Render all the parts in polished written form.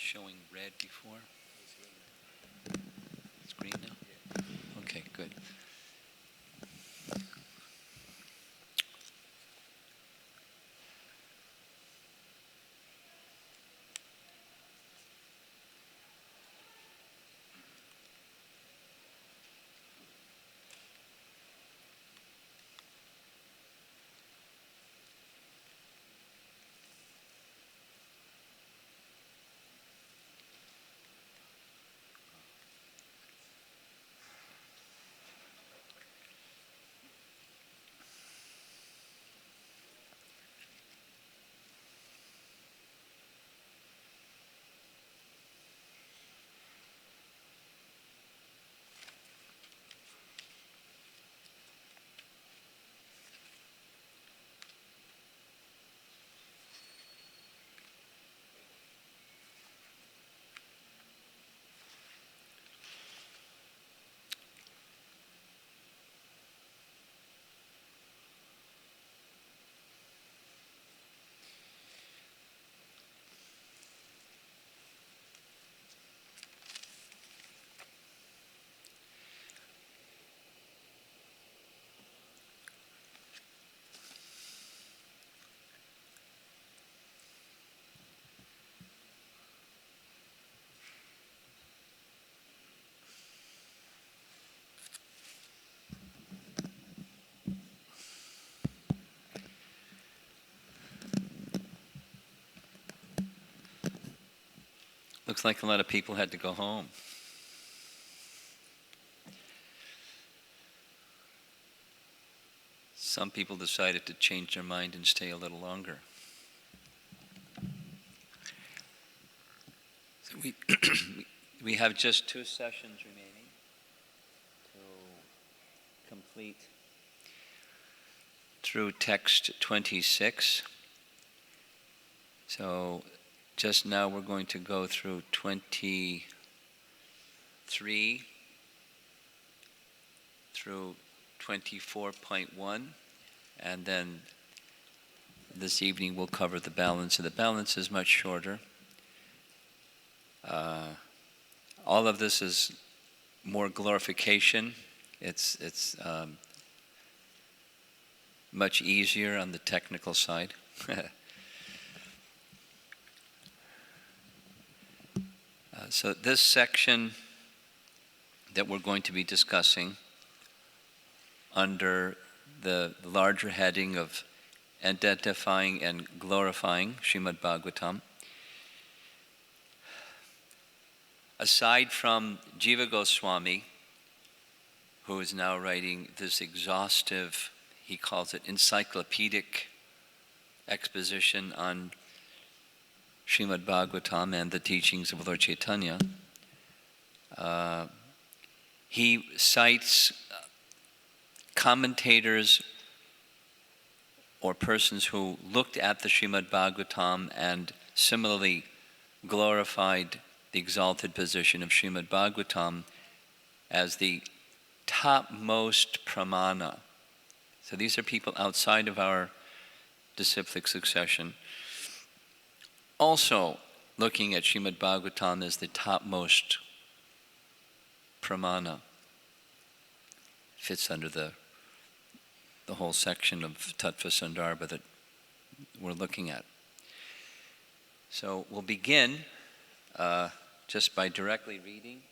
showing red before? It's green now? Okay, good. Looks like a lot of people had to go home. Some people decided to change their mind and stay a little longer. So we have just 2 sessions remaining to complete through text 26. So just now we're going to go through 23 through 24.1, and then this evening we'll cover the balance. And the balance is much shorter. All of this is more glorification. It's much easier on the technical side. So this section that we're going to be discussing under the larger heading of identifying and glorifying Srimad Bhagavatam, aside from Jiva Goswami, who is now writing this exhaustive, he calls it encyclopedic exposition on Srimad Bhagavatam and the teachings of Lord Chaitanya, he cites commentators or persons who looked at the Srimad Bhagavatam and similarly glorified the exalted position of Srimad Bhagavatam as the topmost pramana. So these are people outside of our disciplic succession, also looking at Srimad Bhagavatam as the topmost pramana. Fits under the whole section of Tattva-Sandarbha that we're looking at. So we'll begin just by directly reading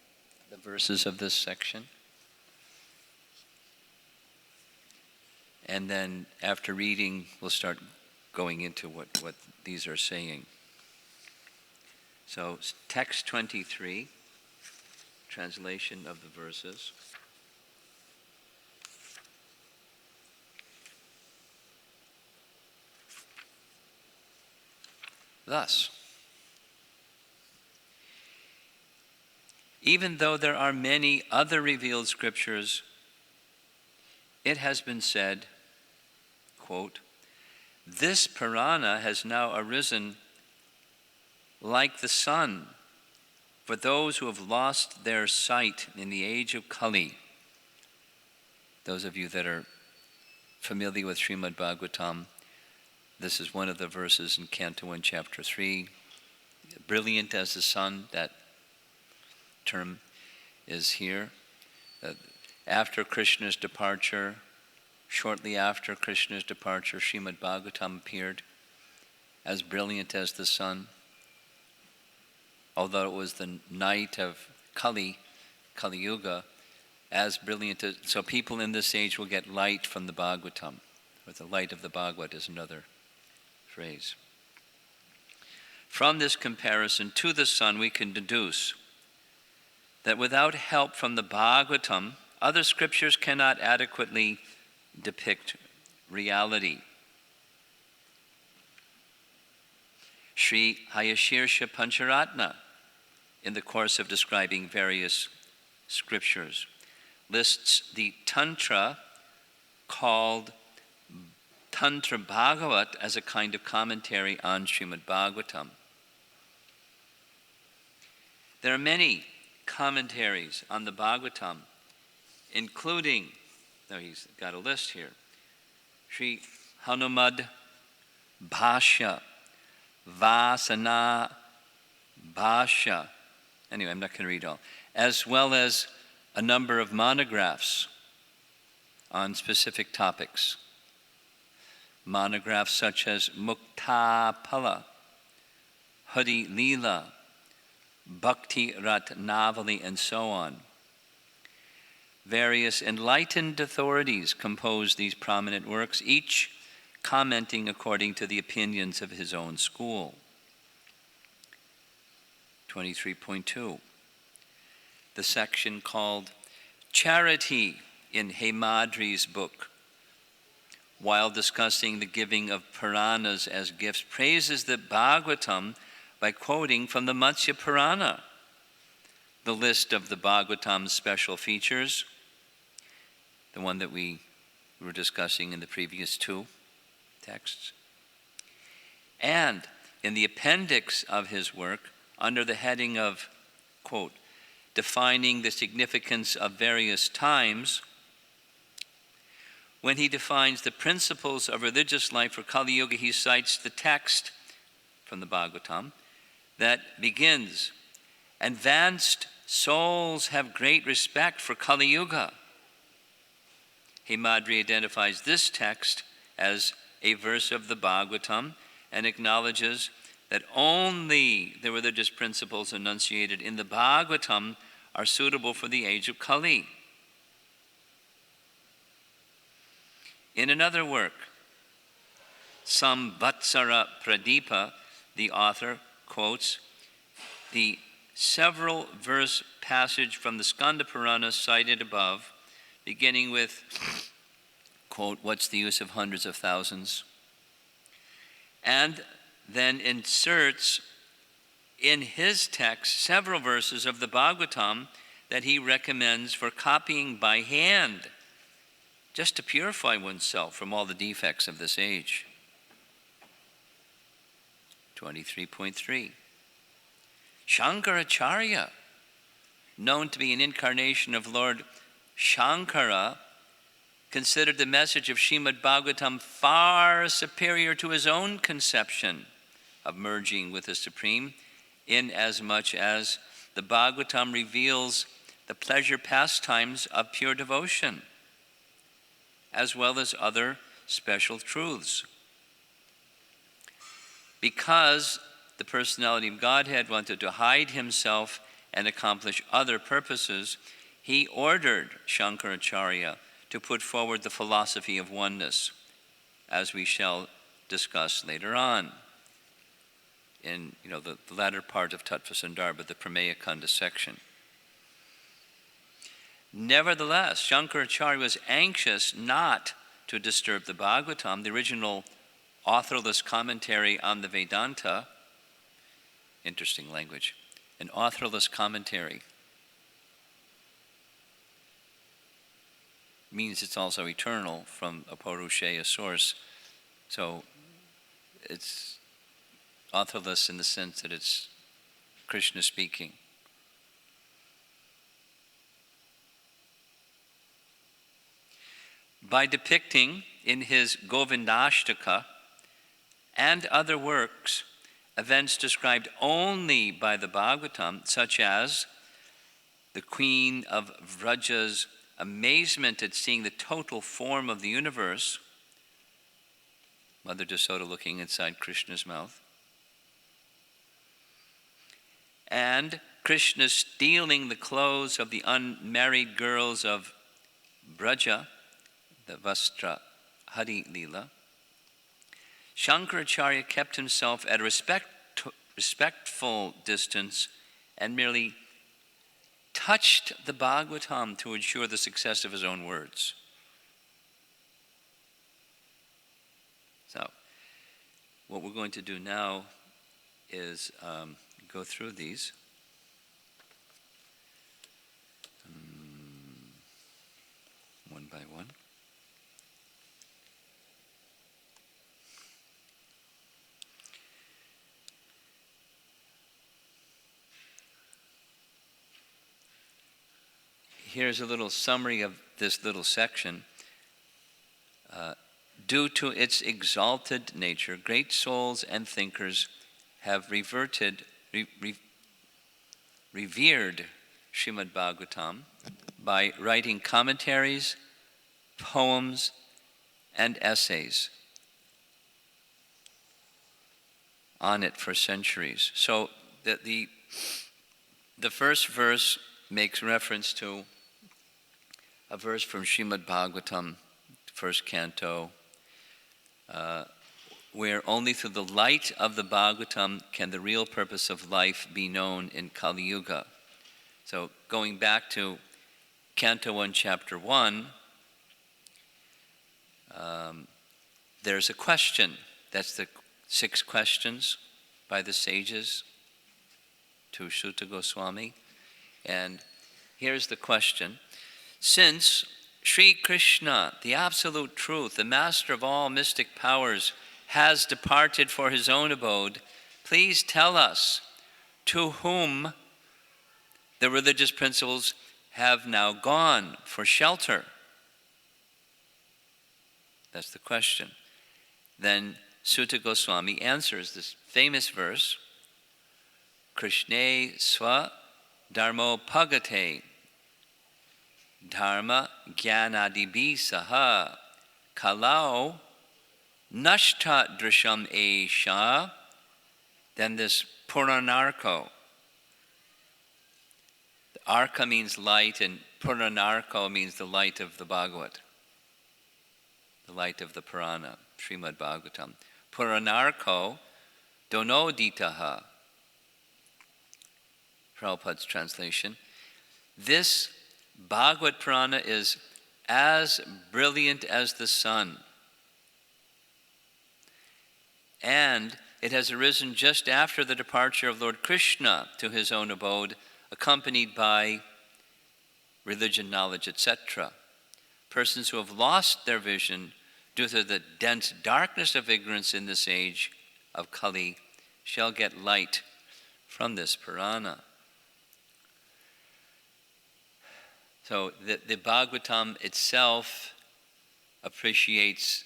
the verses of this section. And then after reading, we'll start going into what these are saying. So text 23, translation of the verses. Thus, even though there are many other revealed scriptures, it has been said, quote, "This Purana has now arisen like the sun for those who have lost their sight in the age of Kali." Those of you that are familiar with Srimad Bhagavatam, this is one of the verses in Canto 1, Chapter 3. brilliant as the sun, that term is here. After Krishna's departure, shortly after Krishna's departure, Srimad Bhagavatam appeared as brilliant as the sun. Although it was the night of Kali Yuga, as brilliant as, so people in this age will get light from the Bhagavatam, or the light of the Bhagavad is another phrase. From this comparison to the sun, we can deduce that without help from the Bhagavatam, other scriptures cannot adequately depict reality. Sri Hayashirsha Pancharatna, in the course of describing various scriptures, lists the Tantra called Tantra Bhagavat as a kind of commentary on Srimad Bhagavatam. There are many commentaries on the Bhagavatam, including, now he's got a list here, Sri Hanumad Bhashya, Vasana Bhashya. Anyway, I'm not going to read all. As well as a number of monographs on specific topics. Monographs such as Muktapala, Hari Leela, Bhakti Ratnavali, and so on. Various enlightened authorities compose these prominent works, each commenting according to the opinions of his own school. 23.2. The section called Charity in Hemadri's book, while discussing the giving of Puranas as gifts, praises the Bhagavatam by quoting from the Matsya Purana, the list of the Bhagavatam's special features, the one that we were discussing in the previous two texts. And in the appendix of his work, under the heading of, quote, defining the significance of various times, when he defines the principles of religious life for Kali Yuga, he cites the text from the Bhagavatam that begins, advanced souls have great respect for Kali Yuga. Hemadri identifies this text as a verse of the Bhagavatam and acknowledges that only the religious principles enunciated in the Bhagavatam are suitable for the age of Kali. In another work, Samvatsara Pradipa, the author quotes the several verse passage from the Skanda Purana cited above, beginning with, quote, what's the use of hundreds of thousands? And then inserts in his text several verses of the Bhagavatam that he recommends for copying by hand, just to purify oneself from all the defects of this age. 23.3. Shankaracharya, known to be an incarnation of Lord Shankara, considered the message of Srimad Bhagavatam far superior to his own conception of merging with the Supreme, inasmuch as the Bhagavatam reveals the pleasure pastimes of pure devotion, as well as other special truths. Because the personality of Godhead wanted to hide himself and accomplish other purposes, he ordered Shankaracharya to put forward the philosophy of oneness, as we shall discuss later on in the latter part of Tattva-Sandarbha, the Prameya Kanda section. Nevertheless, Shankaracharya was anxious not to disturb the Bhagavatam, the original authorless commentary on the Vedanta. Interesting language. An authorless commentary means it's also eternal from a Purusheya source. So it's authorless in the sense that it's Krishna speaking. By depicting in his Govindashtaka and other works events described only by the Bhagavatam, such as the Queen of Vraja's amazement at seeing the total form of the universe, Mother Yasoda looking inside Krishna's mouth, and Krishna stealing the clothes of the unmarried girls of Braja, the Vastra Hari Leela, Shankaracharya kept himself at a respectful distance and merely touched the Bhagavatam to ensure the success of his own words. So, what we're going to do now is go through these. One by one. Here's a little summary of this little section. Due to its exalted nature, great souls and thinkers have revered Srimad Bhagavatam by writing commentaries, poems, and essays on it for centuries. So the first verse makes reference to a verse from Srimad Bhagavatam, first canto, where only through the light of the Bhagavatam can the real purpose of life be known in Kali Yuga. So going back to Canto 1, Chapter 1, there's a question. That's the 6 questions by the sages to Suta Goswami. And here's the question. Since Sri Krishna, the absolute truth, the master of all mystic powers, has departed for his own abode, please tell us to whom the religious principles have now gone for shelter. That's the question. Then Suta Goswami answers this famous verse, Krishne swa dharmo pagate dharma jnanadibhi saha kalau nashta drisham esha. Then this puranarko. The arka means light, and puranarko means the light of the Bhagavat, the light of the Purana, Srimad Bhagavatam. Puranarko donoditaha. Prabhupada's translation. This Bhagavad Purana is as brilliant as the sun, and it has arisen just after the departure of Lord Krishna to his own abode, accompanied by religion, knowledge, etc. Persons who have lost their vision due to the dense darkness of ignorance in this age of Kali shall get light from this Purana. So the Bhagavatam itself appreciates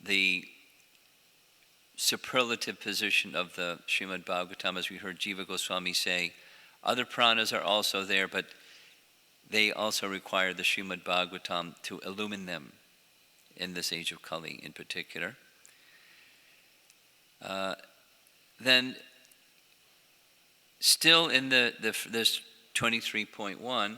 the superlative position of the Srimad Bhagavatam, as we heard Jiva Goswami say. Other Puranas are also there, but they also require the Srimad Bhagavatam to illumine them in this age of Kali in particular. Then, still in this 23.1,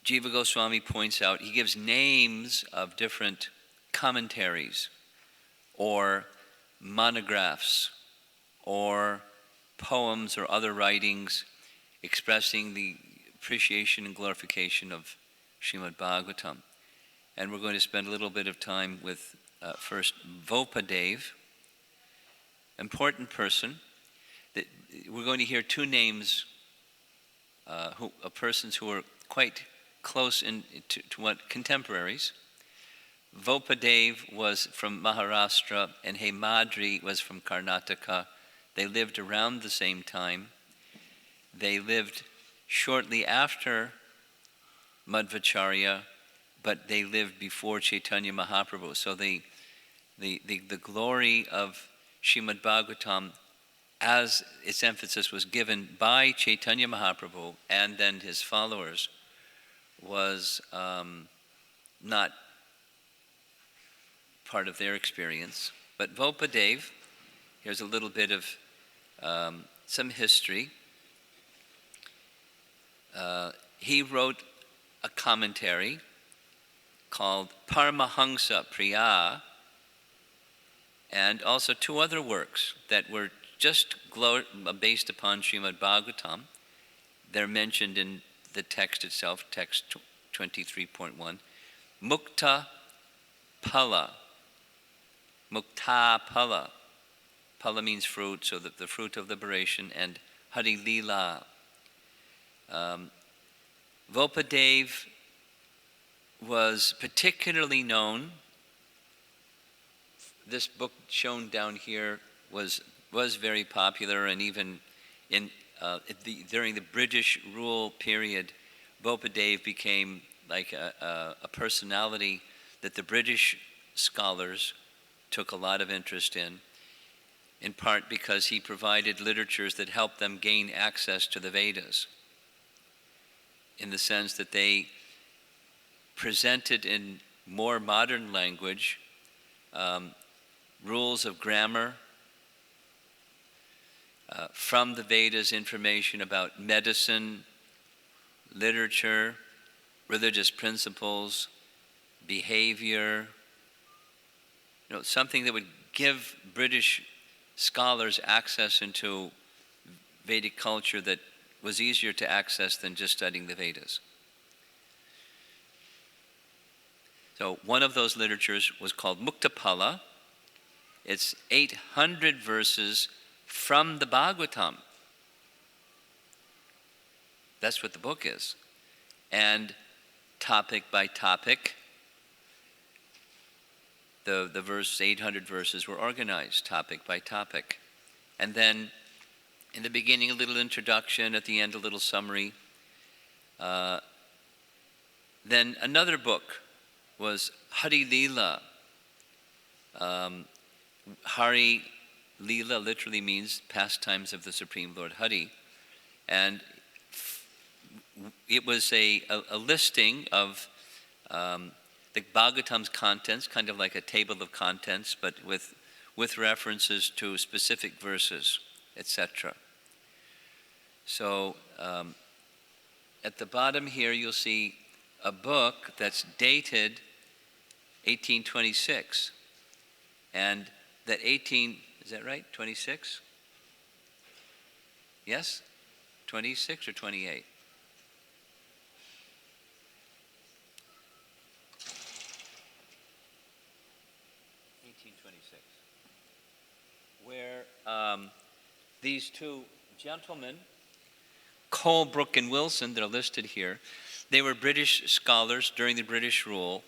Jiva Goswami points out, he gives names of different commentaries or monographs or poems or other writings expressing the appreciation and glorification of Srimad Bhagavatam. And we're going to spend a little bit of time with first Vopadev, important person. We're going to hear 2 names of persons who are quite close to what contemporaries. Vopadev was from Maharashtra and Hemadri was from Karnataka. They lived around the same time. They lived shortly after Madhvacharya. but they lived before Chaitanya Mahaprabhu. So the glory of Srimad Bhagavatam, as its emphasis was given by Chaitanya Mahaprabhu and then his followers, was not part of their experience. But Vopadev, here's a little bit of some history. He wrote a commentary called Paramahansa Priya, and also two other works that were just based upon Srimad Bhagavatam. They're mentioned in the text itself, text 23.1. Mukta Pala. Mukta Pala. Pala means fruit, so the fruit of liberation, and Hari Lila. Vopadev was particularly known. This book shown down here was very popular, and even during the British rule period, Vopadev became like a personality that the British scholars took a lot of interest in part because he provided literatures that helped them gain access to the Vedas, in the sense that they presented in more modern language rules of grammar, from the Vedas, information about medicine, literature, religious principles, behavior, something that would give British scholars access into Vedic culture that was easier to access than just studying the Vedas. So one of those literatures was called Muktapala. It's 800 verses from the Bhagavatam. That's what the book is. And topic by topic, the 800 verses were organized topic by topic. And then in the beginning, a little introduction, at the end, a little summary. Then another book was Hari Lila. Hari Lila literally means pastimes of the Supreme Lord Hari. And it was a listing of the Bhagavatam's contents, kind of like a table of contents, but with references to specific verses, etc. So at the bottom here, you'll see a book that's dated 1826. And that is that right? 26? Yes? 26 or 28? Where these two gentlemen, Colebrook and Wilson, that are listed here, they were British scholars during the British rule.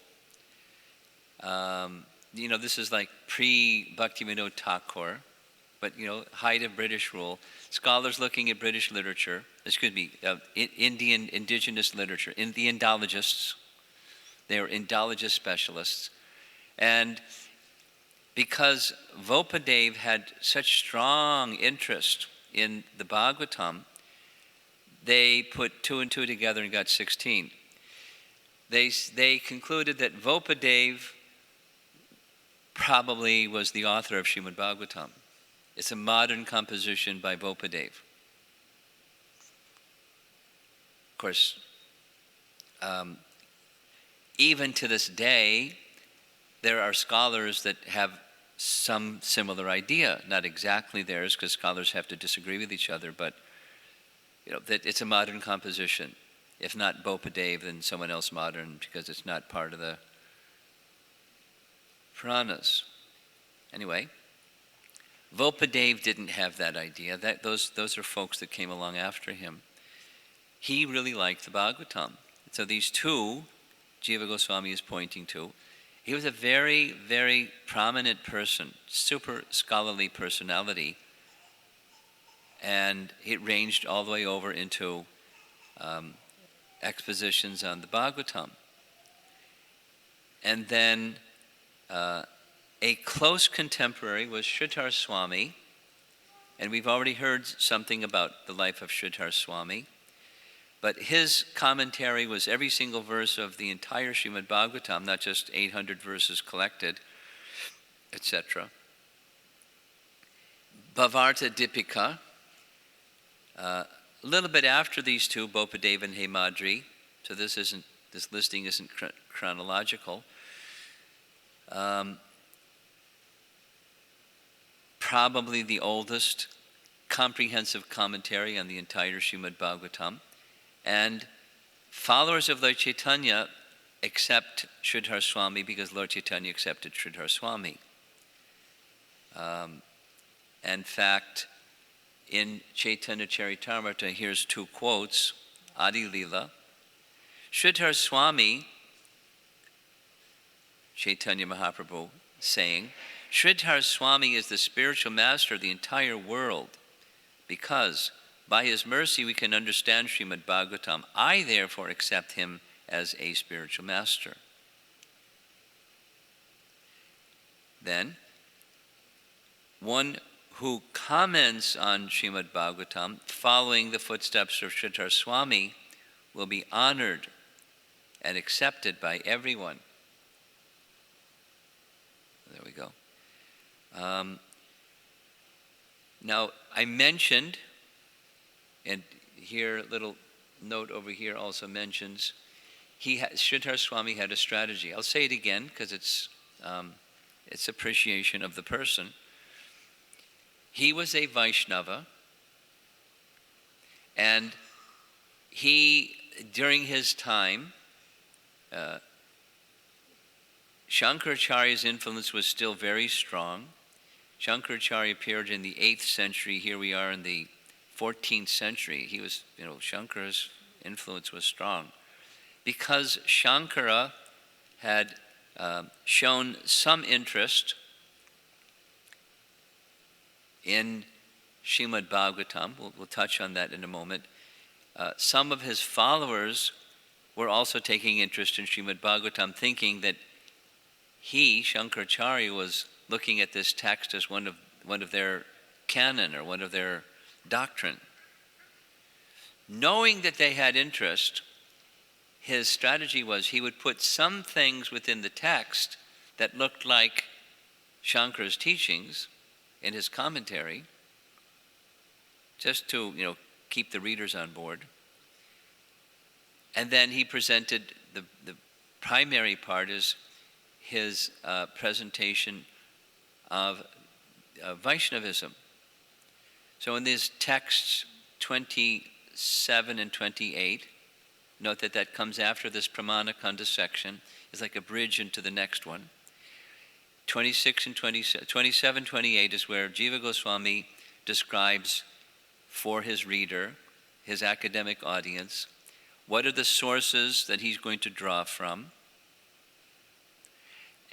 This is like pre-Bhaktivinoda Thakur, but height of British rule. Scholars looking at British literature, Indian indigenous literature, the Indologists. They were Indologist specialists. And because Vopadev had such strong interest in the Bhagavatam, they put 2 and 2 together and got 16. They concluded that Vopadev probably was the author of Srimad Bhagavatam. It's a modern composition by Vopadev. Of course, even to this day, there are scholars that have some similar idea, not exactly theirs, because scholars have to disagree with each other, but that it's a modern composition. If not Vopadev, then someone else modern, because it's not part of the Puranas. Anyway, Vopadev didn't have that idea. Those are folks that came along after him. He really liked the Bhagavatam. So these two, Jiva Goswami is pointing to, he was a very, very prominent person, super scholarly personality, and it ranged all the way over into expositions on the Bhagavatam. And then a close contemporary was Sridhar Swami, and we've already heard something about the life of Sridhar Swami, but his commentary was every single verse of the entire Srimad Bhagavatam, not just 800 verses collected, etc. Bhavarta Dipika, a little bit after these two, Bopadeva and Hemadri, so this listing isn't chronological. Probably the oldest comprehensive commentary on the entire Srimad Bhagavatam. And followers of Lord Chaitanya accept Sridhar Swami because Lord Chaitanya accepted Sridhar Swami. In fact, in Chaitanya Charitamrita, here's two quotes, Adi Lila. Sridhar Swami, Chaitanya Mahaprabhu saying, Sridhar Swami is the spiritual master of the entire world because by his mercy we can understand Srimad Bhagavatam. I therefore accept him as a spiritual master. Then, one who comments on Srimad Bhagavatam following the footsteps of Sridhar Swami will be honored and accepted by everyone. There we go. Now, I mentioned, and here a little note over here also mentions, Sridhar Swami had a strategy. I'll say it again because it's appreciation of the person. He was a Vaishnava, and he, during his time, Shankaracharya's influence was still very strong. Shankaracharya appeared in the 8th century. Here we are in the 14th century. He was, Shankara's influence was strong. Because Shankara had shown some interest in Srimad Bhagavatam, we'll touch on that in a moment, some of his followers were also taking interest in Srimad Bhagavatam, thinking that he, Shankaracharya, was looking at this text as one of their canon or one of their doctrine. Knowing that they had interest, his strategy was he would put some things within the text that looked like Shankara's teachings in his commentary, just to keep the readers on board. And then he presented the primary part is his presentation of Vaishnavism. So in these texts 27 and 28, note that comes after this Pramana Kanda section. It's like a bridge into the next one. 26 and 27, 28 is where Jiva Goswami describes for his reader, his academic audience, what are the sources that he's going to draw from,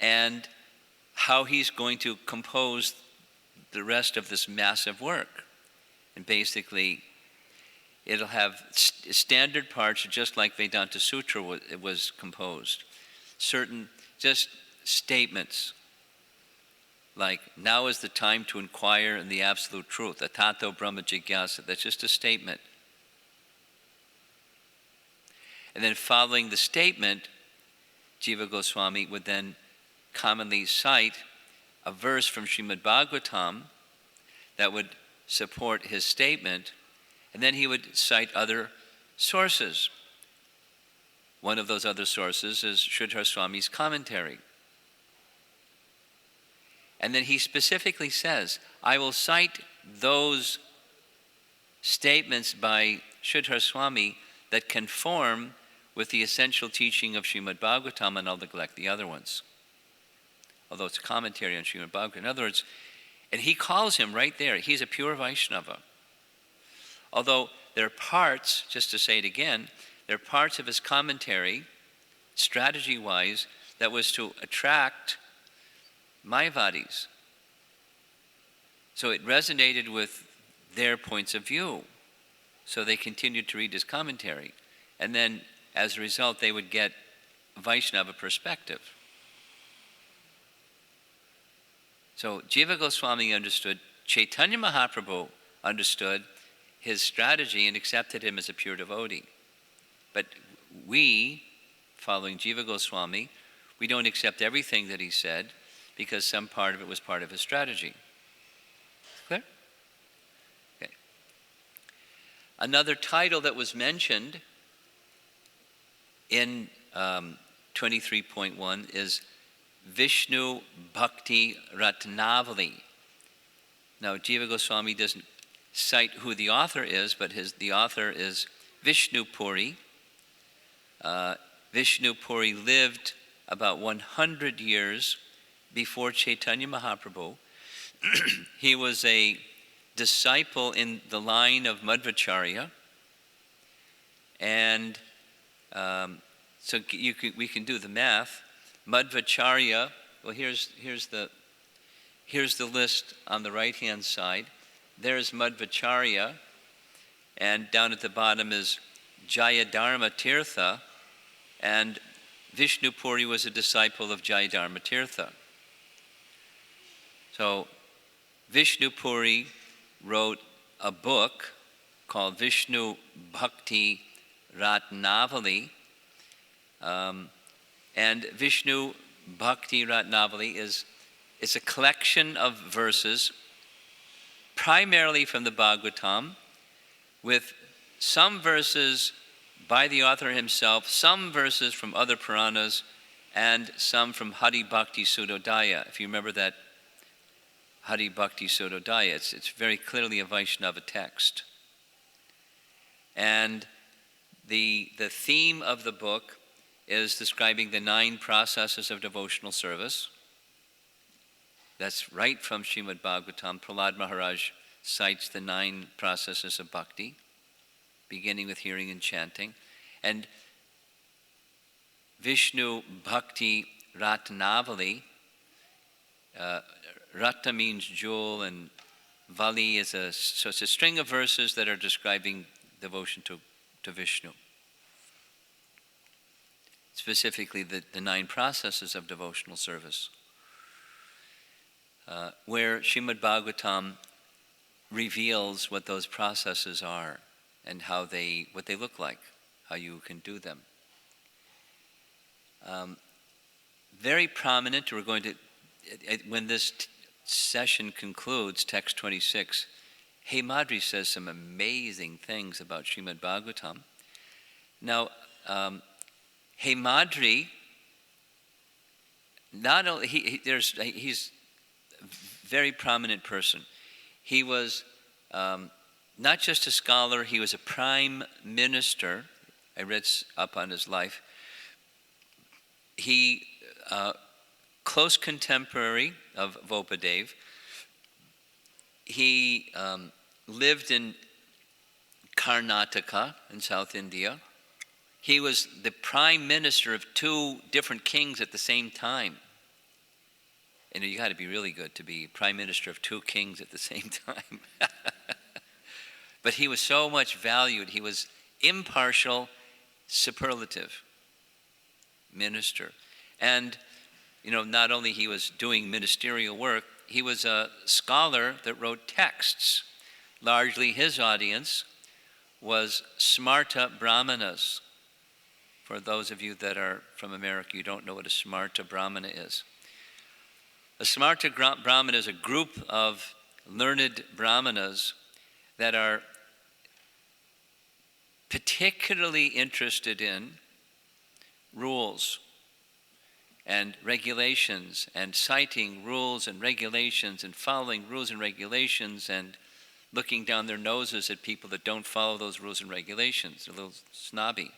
and how he's going to compose the rest of this massive work. And basically, it'll have standard parts, just like Vedanta Sutra was composed. Certain just statements, like, now is the time to inquire in the absolute truth, atato brahma jigyasa. That's just a statement. And then following the statement, Jiva Goswami would then commonly cite a verse from Srimad Bhagavatam that would support his statement, and then he would cite other sources. One of those other sources is Sridhar Swami's commentary. And then he specifically says, I will cite those statements by Sridhar Swami that conform with the essential teaching of Srimad Bhagavatam, and I'll neglect the other ones. Although it's a commentary on Srimad Bhagavatam. In other words, and he calls him right there, he's a pure Vaishnava. Although there are parts, just to say it again, there are parts of his commentary, strategy-wise, that was to attract Mayavadis. So it resonated with their points of view. So they continued to read his commentary. And then, as a result, they would get Vaishnava perspective. So Jiva Goswami understood, Chaitanya Mahaprabhu understood his strategy and accepted him as a pure devotee. But we, following Jiva Goswami, we don't accept everything that he said because some part of it was part of his strategy. Clear? Okay. Another title that was mentioned in 23.1 is Vishnu Bhakti Ratnavali. Now, Jiva Goswami doesn't cite who the author is, but the author is Vishnu Puri. Vishnu Puri lived about 100 years before Chaitanya Mahaprabhu. He was a disciple in the line of Madhvacharya, and so we can do the math. Madhvacharya, well, here's the list on the right-hand side. There's Madhvacharya, and down at the bottom is Jayadharma Tirtha, and Vishnu Puri was a disciple of Jayadharma Tirtha. So Vishnu Puri wrote a book called Vishnu Bhakti Ratnavali, and Vishnu Bhakti Ratnavali is a collection of verses primarily from the Bhagavatam, with some verses by the author himself, some verses from other Puranas, and some from Hari Bhakti Sudodaya. If you remember that Hari Bhakti Sudodaya, it's very clearly a Vaishnava text. And the theme of the book is describing the 9 processes of devotional service. That's right from Srimad Bhagavatam. Prahlad Maharaj cites the 9 processes of bhakti, beginning with hearing and chanting. And Vishnu Bhakti Ratnavali, Ratna means jewel, and Vali is so it's a string of verses that are describing devotion to Vishnu. Specifically the 9 processes of devotional service, where Srimad Bhagavatam reveals what those processes are and what they look like, how you can do them. Very prominent, we're going to, when this session concludes, text 26, Hemadri says some amazing things about Srimad Bhagavatam. Now, Hemadri, not only he's a very prominent person. He was not just a scholar; he was a prime minister. I read up on his life. He close contemporary of Vopadev. He lived in Karnataka in South India. He was the prime minister of 2 different kings at the same time. And you got to be really good to be prime minister of 2 kings at the same time. But he was so much valued. He was impartial, superlative minister. And, not only he was doing ministerial work, he was a scholar that wrote texts. Largely his audience was Smarta Brahmanas. For those of you that are from America, you don't know what a Smarta Brahmana is. A Smarta Brahmana is a group of learned Brahmanas that are particularly interested in rules and regulations, and citing rules and regulations and following rules and regulations, and looking down their noses at people that don't follow those rules and regulations. They're a little snobby.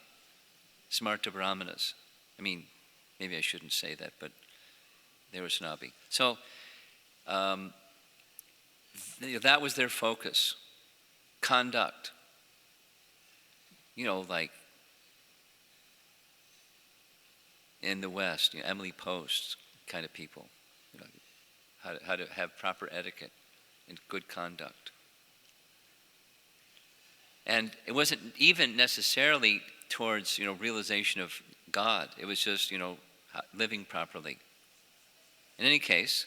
Smarta Brahmanas. I mean, maybe I shouldn't say that, but they were snobby. So that was their focus. Conduct. Like in the West, Emily Post kind of people. How to have proper etiquette and good conduct. And it wasn't even necessarily towards, realization of God. It was just, living properly. In any case,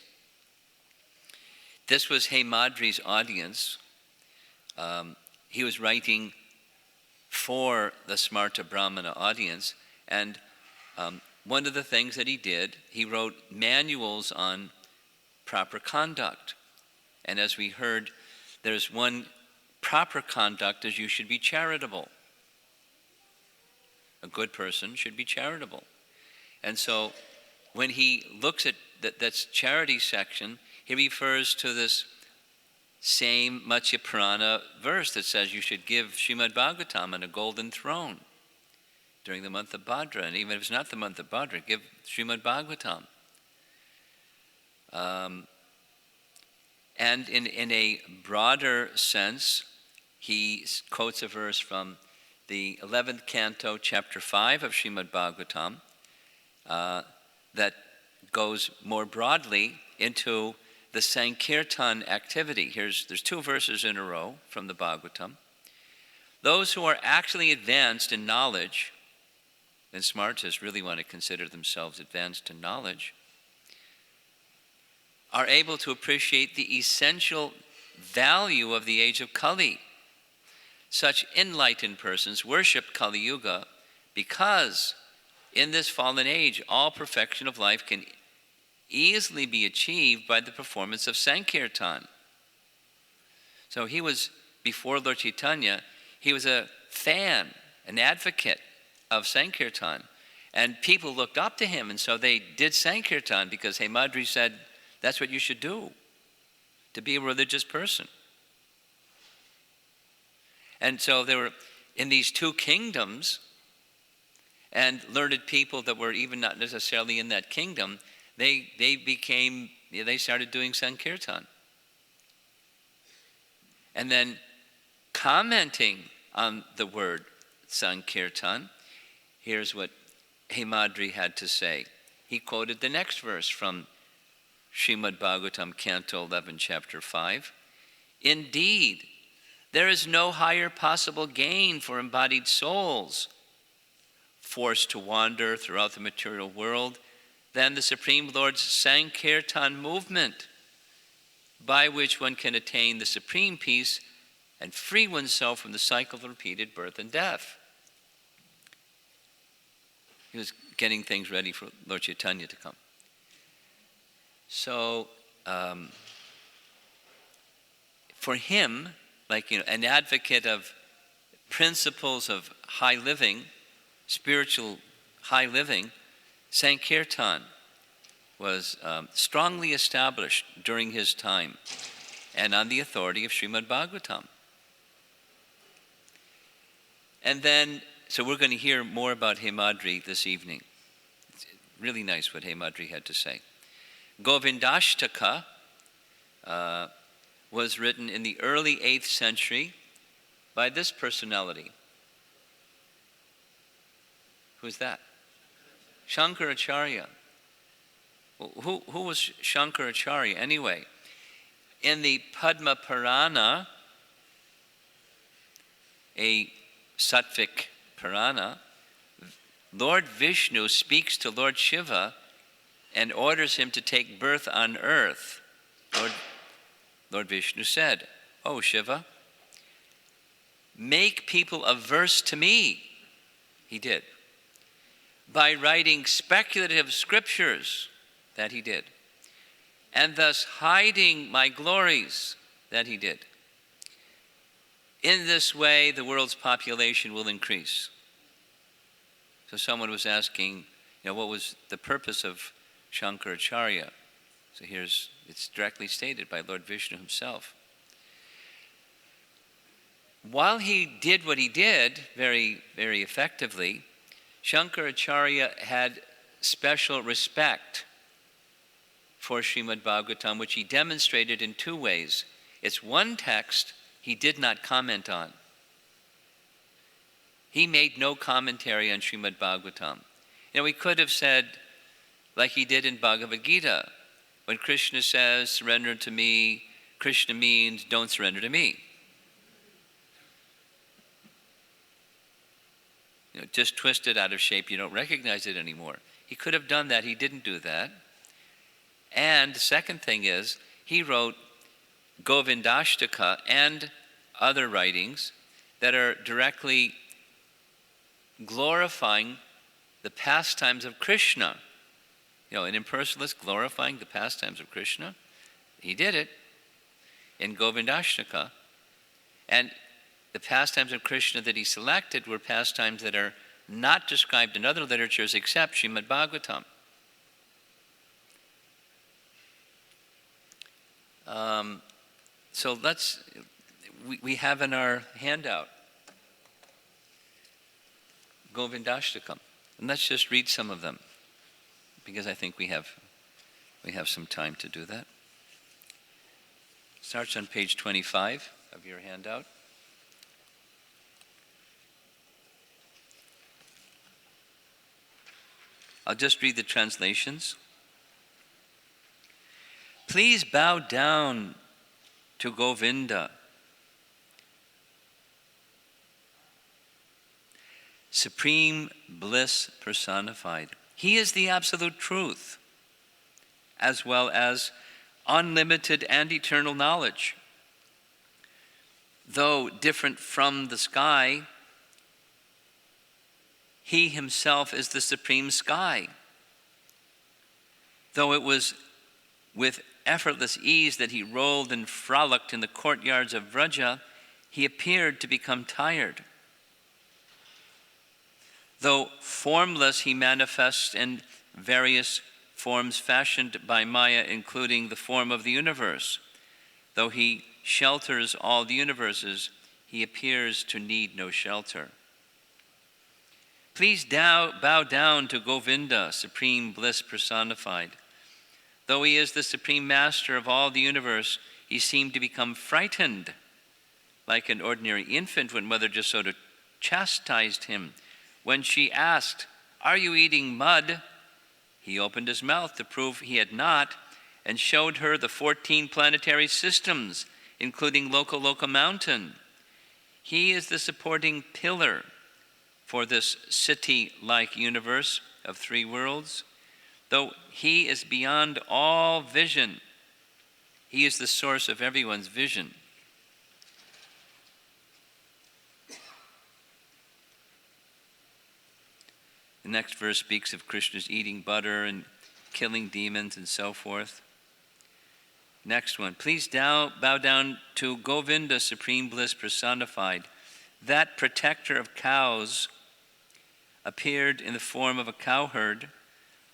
This was Hemadri's audience. He was writing for the Smarta Brahmana audience, and one of the things that he did, he wrote manuals on proper conduct. And as we heard, there's one proper conduct is you should be charitable. A good person should be charitable. And so when he looks at that's charity section, he refers to this same Matsya Purana verse that says you should give Srimad Bhagavatam on a golden throne during the month of Bhadra. And even if it's not the month of Bhadra, give Srimad Bhagavatam. And in a broader sense, he quotes a verse from the 11th canto, chapter 5 of Srimad Bhagavatam, that goes more broadly into the Sankirtan activity. There's two verses in a row from the Bhagavatam. Those who are actually advanced in knowledge, and Smartas really want to consider themselves advanced in knowledge, are able to appreciate the essential value of the age of Kali. Such enlightened persons worship Kali Yuga because in this fallen age, all perfection of life can easily be achieved by the performance of Sankirtan. So he was, before Lord Chaitanya, he was a fan, an advocate of Sankirtan. And people looked up to him, and so they did Sankirtan because Hemadri said, that's what you should do, to be a religious person. And so there were, in these two kingdoms, and learned people that were even not necessarily in that kingdom, they started doing Sankirtan. And then commenting on the word Sankirtan, here's what Hemadri had to say. He quoted the next verse from Srimad Bhagavatam, Canto 11, Chapter 5. Indeed, there is no higher possible gain for embodied souls forced to wander throughout the material world than the Supreme Lord's Sankirtan movement, by which one can attain the supreme peace and free oneself from the cycle of repeated birth and death. He was getting things ready for Lord Chaitanya to come. So, for him, an advocate of principles of high living, spiritual high living, Sankirtan was strongly established during his time and on the authority of Srimad Bhagavatam. And then, so we're going to hear more about Hemadri this evening. It's really nice what Hemadri had to say. Govindashtaka was written in the early 8th century by this personality. Who's that? Shankaracharya. Who was Shankaracharya anyway? In the Padma Purana, a Sattvic Purana, Lord Vishnu speaks to Lord Shiva and orders him to take birth on earth. Lord Vishnu said, "Oh Shiva, make people averse to me." He did. By writing speculative scriptures, that he did, and thus hiding my glories, that he did. In this way, the world's population will increase. So someone was asking, what was the purpose of Shankaracharya? So it's directly stated by Lord Vishnu himself. While he did what he did very, very effectively, Shankaracharya had special respect for Srimad Bhagavatam, which he demonstrated in two ways. It's one text he did not comment on. He made no commentary on Srimad Bhagavatam. He could have said, like he did in Bhagavad Gita, when Krishna says, surrender to me, Krishna means don't surrender to me. Just twisted out of shape, you don't recognize it anymore. He could have done that, he didn't do that. And the second thing is, he wrote Govindashtaka and other writings that are directly glorifying the pastimes of Krishna. An impersonalist glorifying the pastimes of Krishna. He did it in Govindashtaka. And the pastimes of Krishna that he selected were pastimes that are not described in other literatures except Srimad Bhagavatam. So we have in our handout Govindashtakam. And let's just read some of them, because I think we have some time to do that. Starts on page 25 of your handout. I'll just read the translations. Please bow down to Govinda, supreme bliss personified. He is the absolute truth, as well as unlimited and eternal knowledge. Though different from the sky, he himself is the supreme sky. Though it was with effortless ease that he rolled and frolicked in the courtyards of Vraja, he appeared to become tired. Though formless, he manifests in various forms fashioned by Maya, including the form of the universe. Though he shelters all the universes, he appears to need no shelter. Please bow down to Govinda, supreme bliss personified. Though he is the supreme master of all the universe, he seemed to become frightened, like an ordinary infant when Mother Jasoda chastised him. When she asked, "Are you eating mud?" he opened his mouth to prove he had not, and showed her the 14 planetary systems, including Loka Mountain. He is the supporting pillar for this city-like universe of 3 worlds. Though he is beyond all vision, he is the source of everyone's vision. The next verse speaks of Krishna's eating butter and killing demons and so forth. Next one. Please bow down to Govinda, supreme bliss personified. That protector of cows appeared in the form of a cowherd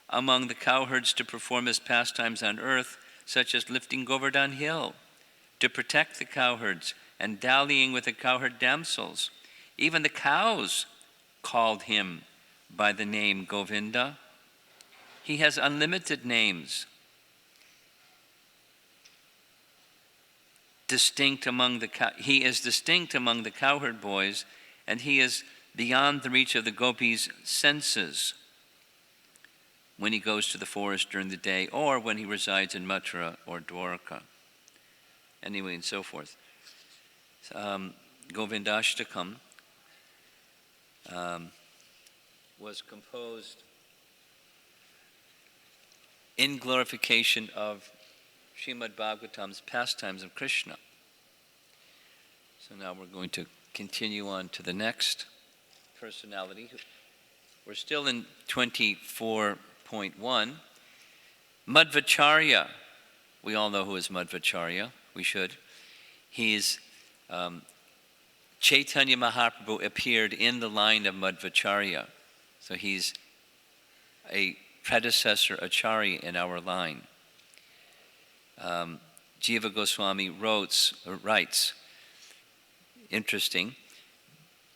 among the cowherds to perform his pastimes on earth, such as lifting Govardhan Hill, to protect the cowherds and dallying with the cowherd damsels. Even the cows called him by the name Govinda. He has unlimited names, he is distinct among the cowherd boys, and he is beyond the reach of the gopis' senses when he goes to the forest during the day, or when he resides in Mathura or Dwarka. Anyway, and so forth. Govindashtakam was composed in glorification of Srimad Bhagavatam's pastimes of Krishna. So now we're going to continue on to the next personality. We're still in 24.1. Madhvacharya. We all know who is Madhvacharya. We should. He's Chaitanya Mahaprabhu appeared in the line of Madhvacharya. So he's a predecessor acharya in our line. Jiva Goswami writes, interesting,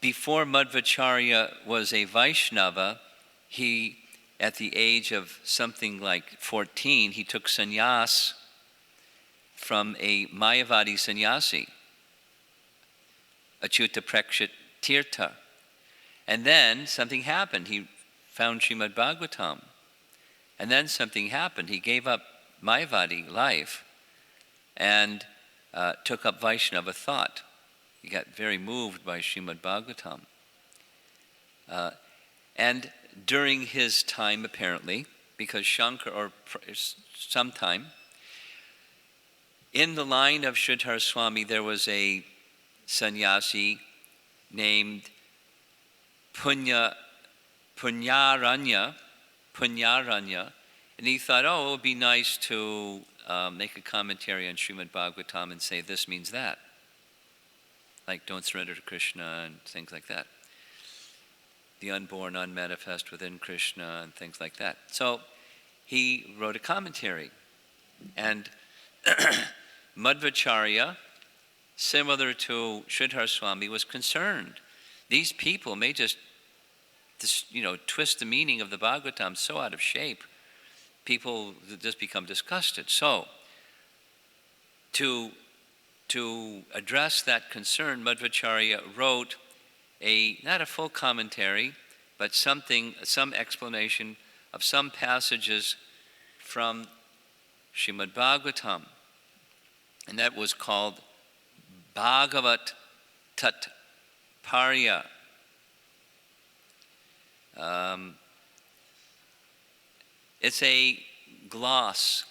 before Madhvacharya was a Vaishnava, he, at the age of something like 14, he took sannyas from a Mayavadi sannyasi, Achyuta Prakshit Tirtha. And then something happened. He found Srimad Bhagavatam. And then something happened. He gave up Mayavadi life and took up Vaishnava thought. He got very moved by Srimad Bhagavatam. And during his time, apparently, because Shankar, or sometime, In the line of Sridhar Swami, there was a sannyasi named Punyaranya, and he thought, oh, it would be nice to make a commentary on Srimad Bhagavatam and say this means that. Like, don't surrender to Krishna and things like that. The unborn, unmanifest within Krishna and things like that. So he wrote a commentary. And Madhvacharya, similar to Sridhar Swami, was concerned. These people may just twist the meaning of the Bhagavatam so out of shape, people just become disgusted. So, to address that concern, Madhvacharya wrote not a full commentary, but some explanation of some passages from Srimad Bhagavatam, and that was called Bhagavat Tatparya. It's a gloss,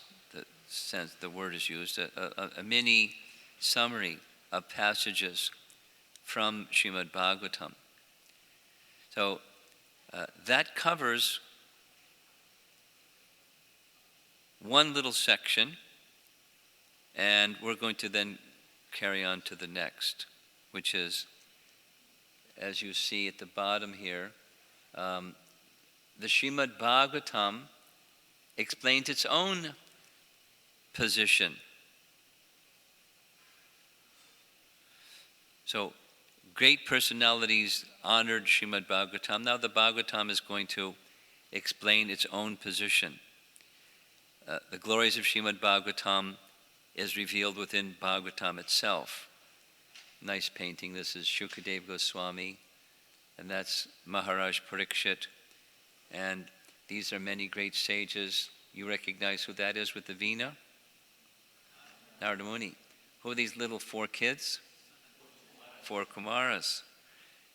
the word is used, a mini summary of passages from Srimad Bhagavatam. So that covers one little section, and we're going to then carry on to the next, which is, as you see at the bottom here, the Srimad Bhagavatam explains its own position. So, great personalities honored Srimad Bhagavatam. Now the Bhagavatam is going to explain its own position. The glories of Srimad Bhagavatam is revealed within Bhagavatam itself. Nice painting. This is Shukadeva Goswami, and that's Maharaj Parikshit. And these are many great sages. You recognize who that is with the Veena? Narada Muni. Who are these little four kids? Four Kumaras.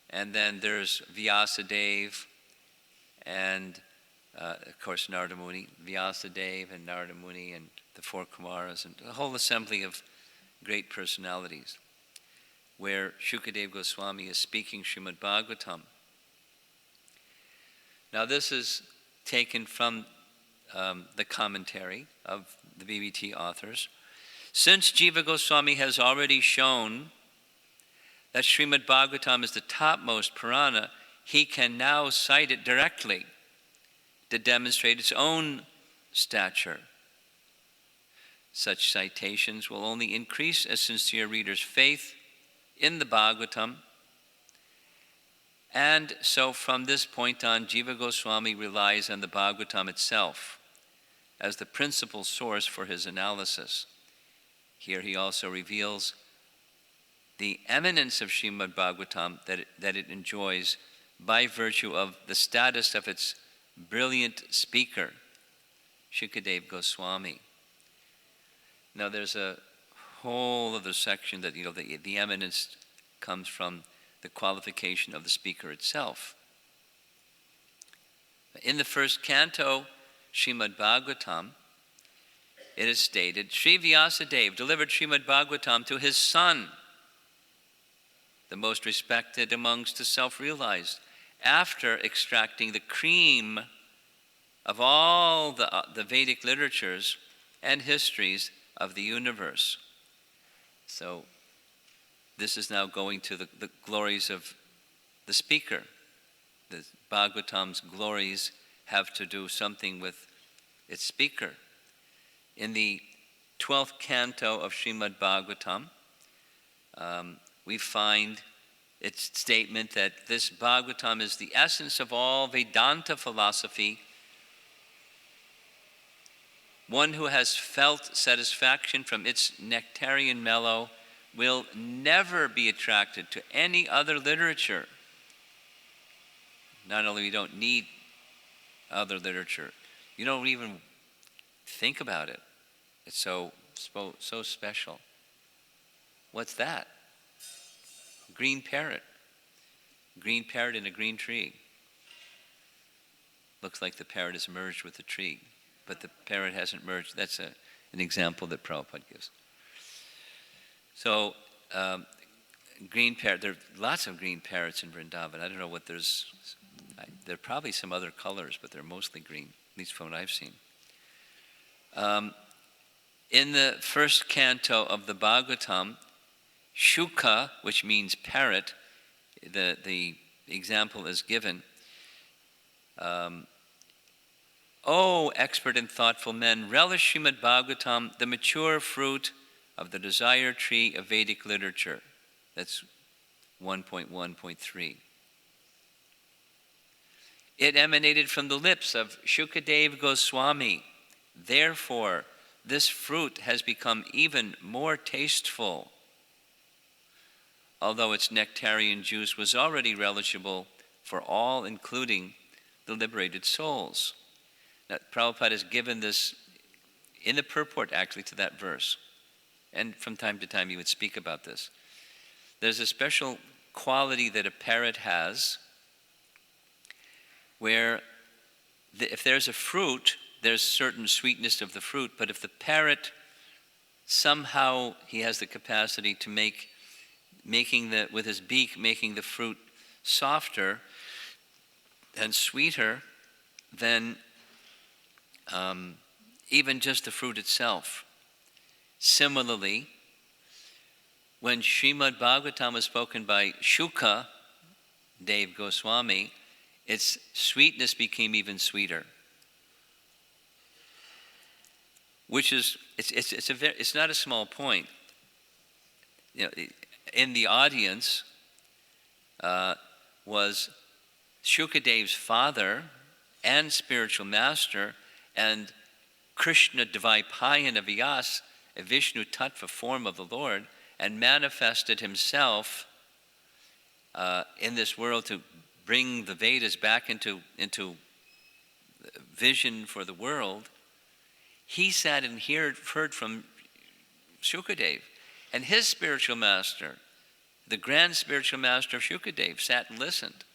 And then there's Vyasadeva and of course Narada Muni, Vyasadeva and Narada Muni and the four Kumaras and a whole assembly of great personalities where Shukadeva Goswami is speaking Srimad Bhagavatam. Now this is taken from the commentary of the BBT authors. Since Jiva Goswami has already shown that Srimad Bhagavatam is the topmost Purana, he can now cite it directly to demonstrate its own stature. Such citations will only increase a sincere reader's faith in the Bhagavatam. And so from this point on, Jiva Goswami relies on the Bhagavatam itself as the principal source for his analysis. Here he also reveals the eminence of Srimad Bhagavatam that it enjoys by virtue of the status of its brilliant speaker, Shukadeva Goswami. Now there's a whole other section that, the eminence comes from the qualification of the speaker itself. In the first canto, Srimad Bhagavatam, it is stated, Sri Vyasadeva delivered Srimad Bhagavatam to his son, the most respected amongst the self-realized, after extracting the cream of all the Vedic literatures and histories of the universe. So this is now going to the glories of the speaker. The Bhagavatam's glories have to do something with its speaker. In the 12th canto of Srimad Bhagavatam, we find its statement that this Bhagavatam is the essence of all Vedanta philosophy. One who has felt satisfaction from its nectarian mellow will never be attracted to any other literature. Not only we don't need other literature, you don't even think about it. It's so special. What's that? Green parrot. Green parrot in a green tree. Looks like the parrot has merged with the tree, but the parrot hasn't merged. That's an example that Prabhupada gives. So, green parrot, there are lots of green parrots in Vrindavan. I don't know what there are probably some other colors, but they're mostly green, at least from what I've seen. In the first canto of the Bhagavatam, Shuka, which means parrot, the example is given. O expert and thoughtful men, relish Srimad Bhagavatam, the mature fruit of the desire tree of Vedic literature. That's 1.1.3. It emanated from the lips of Shukadev Goswami. Therefore, this fruit has become even more tasteful, although its nectarian juice was already relishable for all, including the liberated souls. Now, Prabhupada has given this in the purport, actually, to that verse. And from time to time, he would speak about this. There's a special quality that a parrot has where if there's a fruit, there's certain sweetness of the fruit, but if the parrot somehow he has the capacity to with his beak, making the fruit softer and sweeter than even just the fruit itself. Similarly, when Srimad Bhagavatam was spoken by Shuka Dev Goswami, its sweetness became even sweeter. Which is, it's not a small point. You know, in the audience was Shukadev's father and spiritual master, and Krishna Dvaipayan Vyas, a Vishnu Tattva form of the Lord, and manifested himself in this world to bring the Vedas back into vision for the world. He sat and heard from Shukadev, and his spiritual master, the grand spiritual master of Shukadev, sat and listened.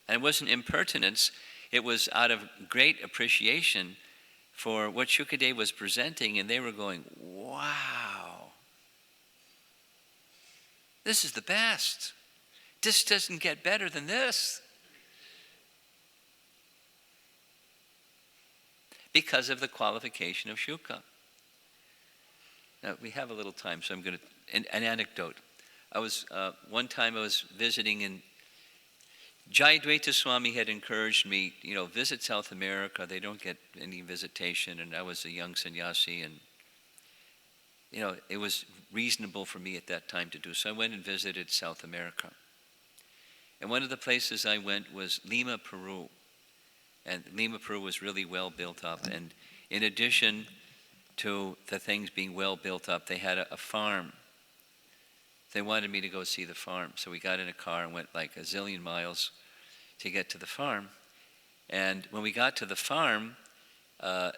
And it wasn't impertinence, it was out of great appreciation for what Shukadev was presenting, and they were going, wow, this is the best. This doesn't get better than this. Because of the qualification of Shuka. Now, we have a little time, so I'm going to, an anecdote. One time I was visiting in, Jayadvaita Swami had encouraged me, visit South America. They don't get any visitation, and I was a young sannyasi, and, it was reasonable for me at that time to do. So I went and visited South America. And one of the places I went was Lima, Peru. And Lima, Peru was really well built up. And in addition to the things being well built up, they had a farm. They wanted me to go see the farm. So we got in a car and went like a zillion miles to get to the farm. And when we got to the farm, I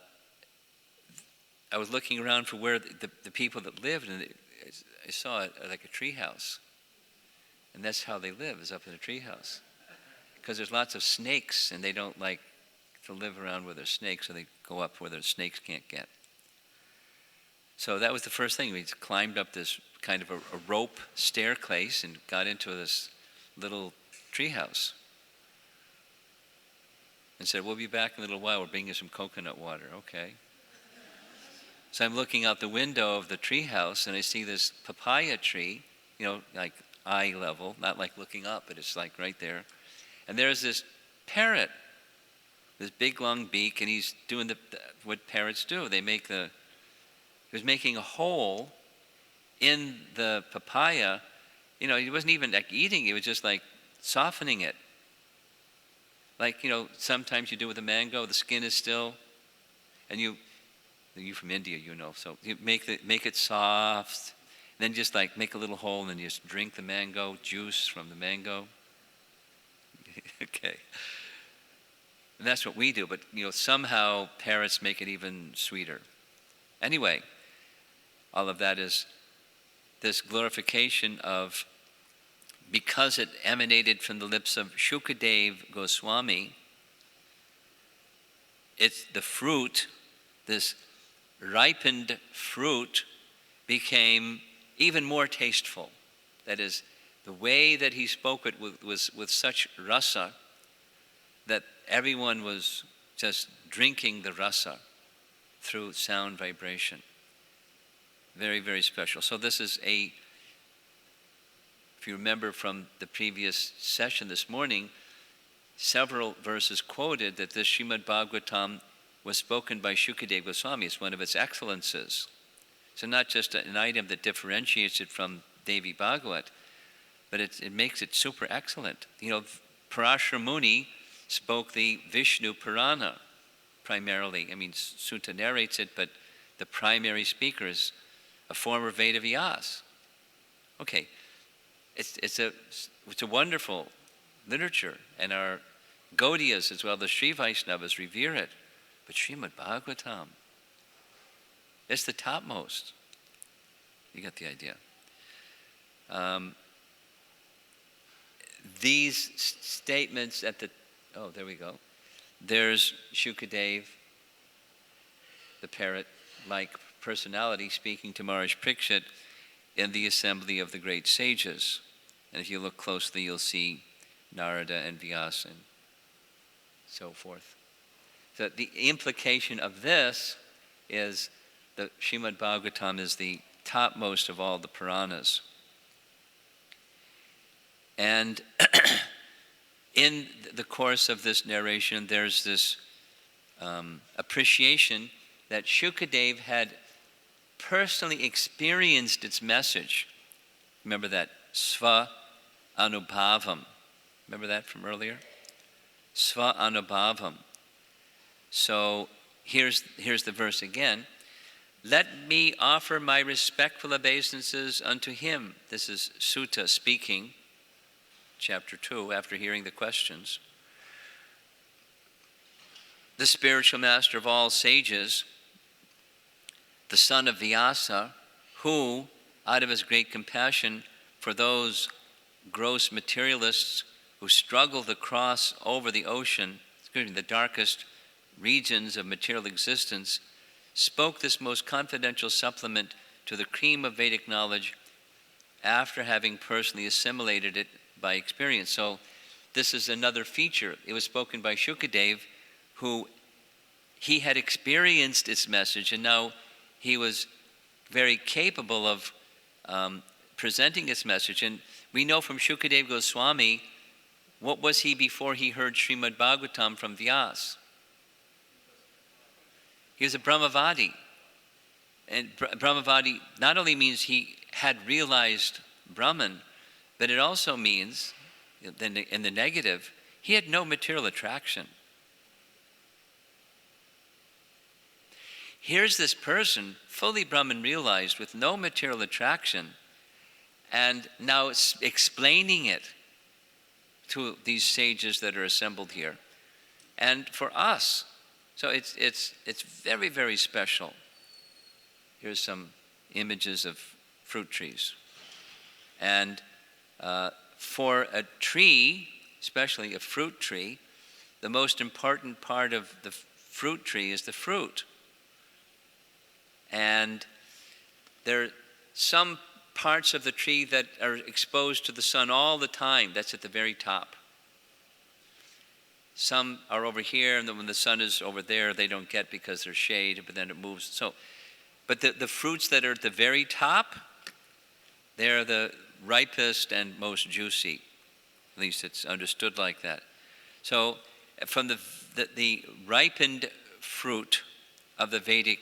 was looking around for where the people that lived, and I saw like a tree house. And that's how they live, is up in a tree house. Because there's lots of snakes, and they don't like to live around where there's snakes, so they go up where the snakes can't get. So that was the first thing. We climbed up this kind of a rope staircase and got into this little treehouse. And said, we'll be back in a little while. We're bringing you some coconut water. Okay. So I'm looking out the window of the treehouse, and I see this papaya tree, like eye level, not like looking up, but it's like right there. And there's this parrot, this big long beak, and he's doing what parrots do. He was making a hole in the papaya. He wasn't even like eating, he was just like softening it. Like, sometimes you do with a mango, the skin is still, and you from India, so you make it soft, then just like make a little hole and then you just drink the mango juice from the mango. Okay. And that's what we do, but somehow parrots make it even sweeter. Anyway, all of that is this glorification of, because it emanated from the lips of Shukadev Goswami, it's the fruit, this ripened fruit became even more tasteful. That is, the way that he spoke it was with such rasa that everyone was just drinking the rasa through sound vibration. Very, very special. So this is if you remember from the previous session this morning, several verses quoted that this Srimad Bhagavatam was spoken by Shukadeva Goswami. It's one of its excellences. So not just an item that differentiates it from Devi Bhagavat, but it makes it super excellent. Parashara Muni spoke the Vishnu Purana primarily. Sutta narrates it, but the primary speaker is a former Veda Vyas. Okay, it's a wonderful literature, and our Gaudiyas as well, the Sri Vaishnavas revere it. But Srimad Bhagavatam, it's the topmost. You get the idea. These statements there we go. There's Shukadev, the parrot-like personality, speaking to Maharaj Parikshit in the assembly of the great sages. And if you look closely, you'll see Narada and Vyasa and so forth. So the implication of this is that Srimad Bhagavatam is the topmost of all the Puranas. And in the course of this narration, there's this appreciation that Shukadev had personally experienced its message. Remember that? Sva Anubhavam. Remember that from earlier? Sva Anubhavam. So here's the verse again. Let me offer my respectful obeisances unto him. This is Sutta speaking, chapter 2, after hearing the questions. The spiritual master of all sages, the son of Vyasa, who, out of his great compassion for those gross materialists who struggle to cross over the ocean, the darkest regions of material existence, spoke this most confidential supplement to the cream of Vedic knowledge after having personally assimilated it by experience. So this is another feature. It was spoken by Shukadev, who he had experienced its message, and now he was very capable of presenting its message. And we know from Shukadeva Goswami, what was he before he heard Srimad Bhagavatam from Vyas? He was a Brahmavadi. And Brahmavadi not only means he had realized Brahman, but it also means, in the negative, he had no material attraction. Here's this person, fully Brahman realized, with no material attraction, and now explaining it to these sages that are assembled here. And for us, so it's very, very special. Here's some images of fruit trees. And for a tree, especially a fruit tree, the most important part of the fruit tree is the fruit. And there are some parts of the tree that are exposed to the sun all the time. That's at the very top. Some are over here, and then when the sun is over there, they don't get because there's shade, but then it moves. So, but the fruits that are at the very top, they're the ripest and most juicy. At least it's understood like that. So from the ripened fruit of the Vedic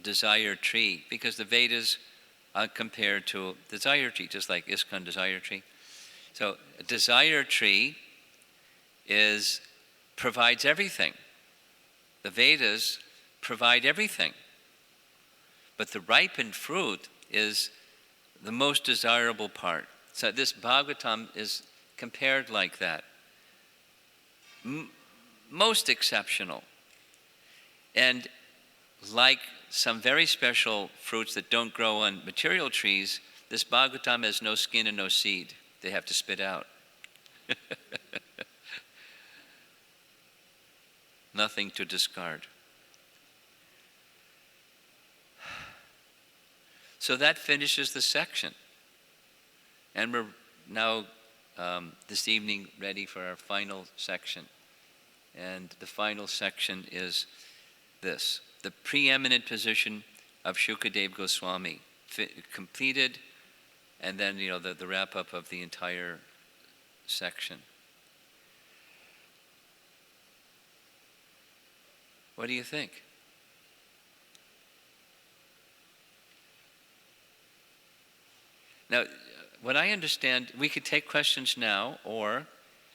desire tree, because the Vedas are compared to desire tree, just like ISKCON desire tree. So a desire tree provides everything. The Vedas provide everything. But the ripened fruit is the most desirable part. So this Bhagavatam is compared like that. Most exceptional. And like some very special fruits that don't grow on material trees, this Bhagavatam has no skin and no seed. They have to spit out. Nothing to discard. So that finishes the section. And we're now, this evening, ready for our final section. And the final section is this: the preeminent position of Shukadev Goswami, completed, and then the wrap-up of the entire section. What do you think? Now, what I understand, we could take questions now, or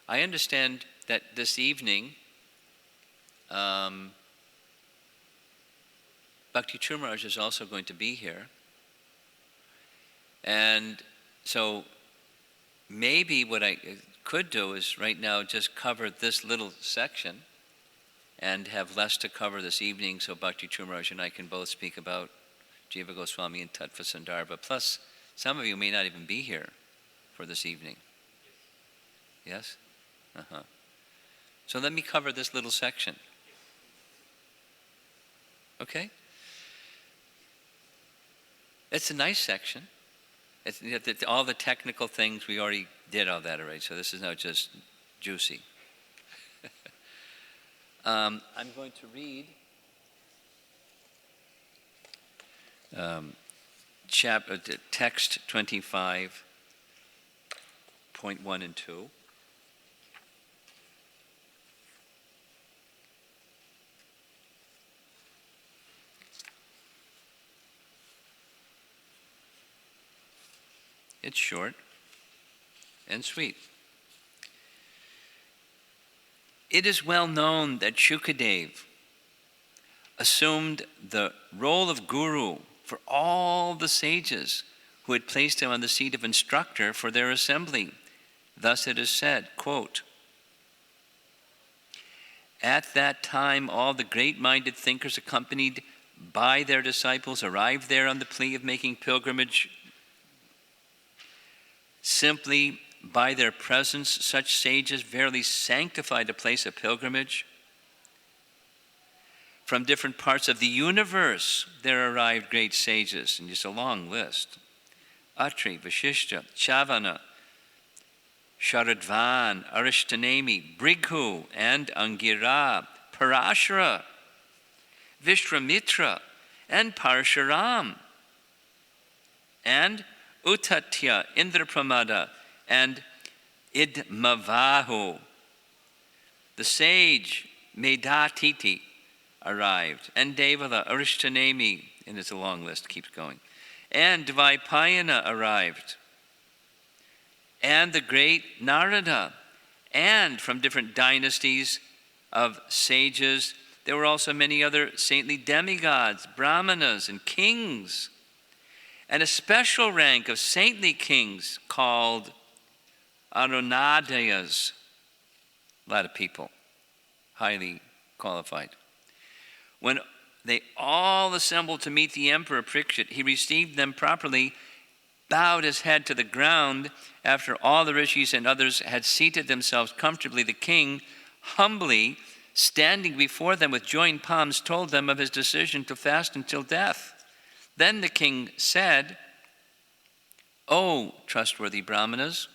I understand that this evening, Bhakti Chumaraj is also going to be here. And so maybe what I could do is right now just cover this little section and have less to cover this evening, so Bhakti Chumaraj and I can both speak about Jiva Goswami and Tattva-Sandarbha. Plus, some of you may not even be here for this evening. Yes? Uh-huh. So let me cover this little section. Okay? It's a nice section. All the technical things, we already did all that already, so this is now just juicy. I'm going to read text 25.1 and 2. It's short and sweet. It is well known that Shukadev assumed the role of guru for all the sages who had placed him on the seat of instructor for their assembly. Thus it is said, quote, "At that time all the great-minded thinkers accompanied by their disciples arrived there on the plea of making pilgrimage. Simply by their presence, such sages verily sanctified a place of pilgrimage. From different parts of the universe there arrived great sages," and just a long list: Atri, Vashishta, Chavana, Sharadvan, Arishtanemi, Brighu, and Angira, Parashara, Vishwamitra, and Parshuram, and Uttatya, Indrapramada, and Idmavahu. The sage Medatiti arrived, and Devala, Arishtanemi, and it's a long list, keeps going, and Dvaipayana arrived, and the great Narada, and from different dynasties of sages, there were also many other saintly demigods, brahmanas, and kings, and a special rank of saintly kings called Arunadayas. A lot of people, highly qualified. When they all assembled to meet the emperor Parikshit, he received them properly, bowed his head to the ground. After all the rishis and others had seated themselves comfortably, the king, humbly standing before them with joined palms, told them of his decision to fast until death. Then the king said, "O trustworthy brahmanas,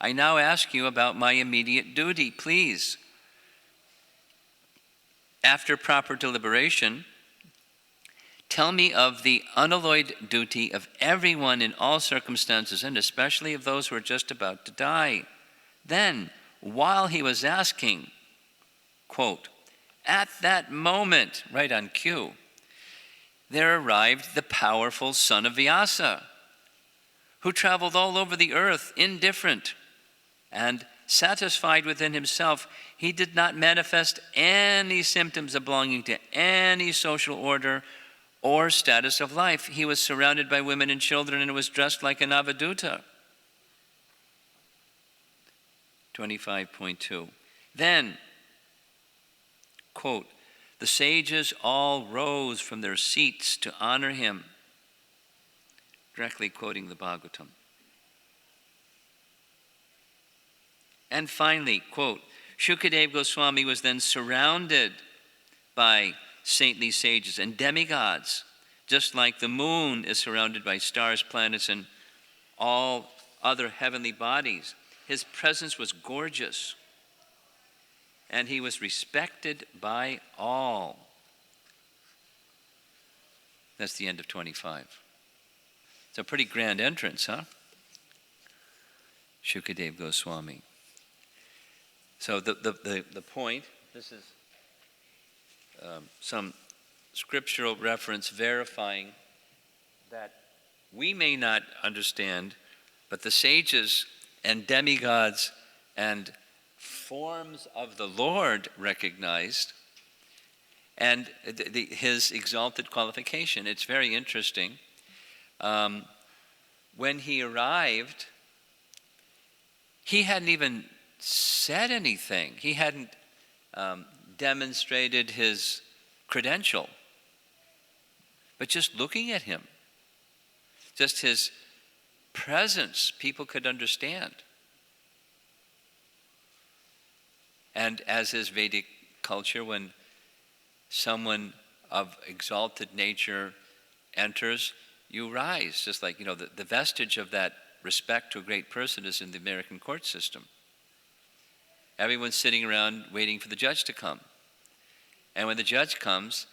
I now ask you about my immediate duty. Please, after proper deliberation, tell me of the unalloyed duty of everyone in all circumstances, and especially of those who are just about to die." Then, while he was asking, quote, "At that moment," right on cue, "there arrived the powerful son of Vyasa, who traveled all over the earth indifferent, and satisfied within himself, he did not manifest any symptoms of belonging to any social order or status of life. He was surrounded by women and children and was dressed like an avaduta." 25.2. Then, quote, "The sages all rose from their seats to honor him," directly quoting the Bhagavatam. And finally, quote, "Shukadev Goswami was then surrounded by saintly sages and demigods, just like the moon is surrounded by stars, planets, and all other heavenly bodies. His presence was gorgeous, and he was respected by all. That's the end of 25. It's a pretty grand entrance, huh? Shukadeva Goswami. So the point, this is some scriptural reference verifying that we may not understand, but the sages and demigods and forms of the Lord recognized, and his exalted qualification. It's very interesting. When he arrived, he hadn't even said anything. He hadn't demonstrated his credential. But just looking at him, just his presence, people could understand. And as is Vedic culture, when someone of exalted nature enters, you rise. Just like, the vestige of that respect to a great person is in the American court system. Everyone's sitting around waiting for the judge to come. And when the judge comes,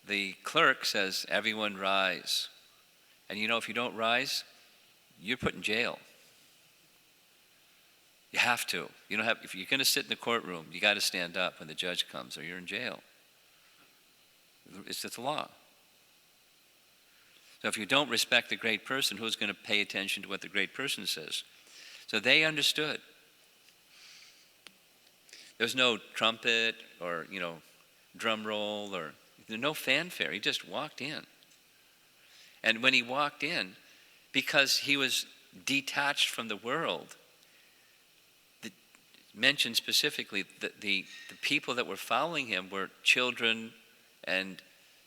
the clerk says, everyone rise. And if you don't rise, you're put in jail. You have to. If you're going to sit in the courtroom, you got to stand up when the judge comes, or you're in jail. It's the law. So if you don't respect the great person, who's going to pay attention to what the great person says? So they understood. There's no trumpet or, drum roll or no fanfare. He just walked in. And when he walked in, because he was detached from the world, mentioned specifically that the people that were following him were children and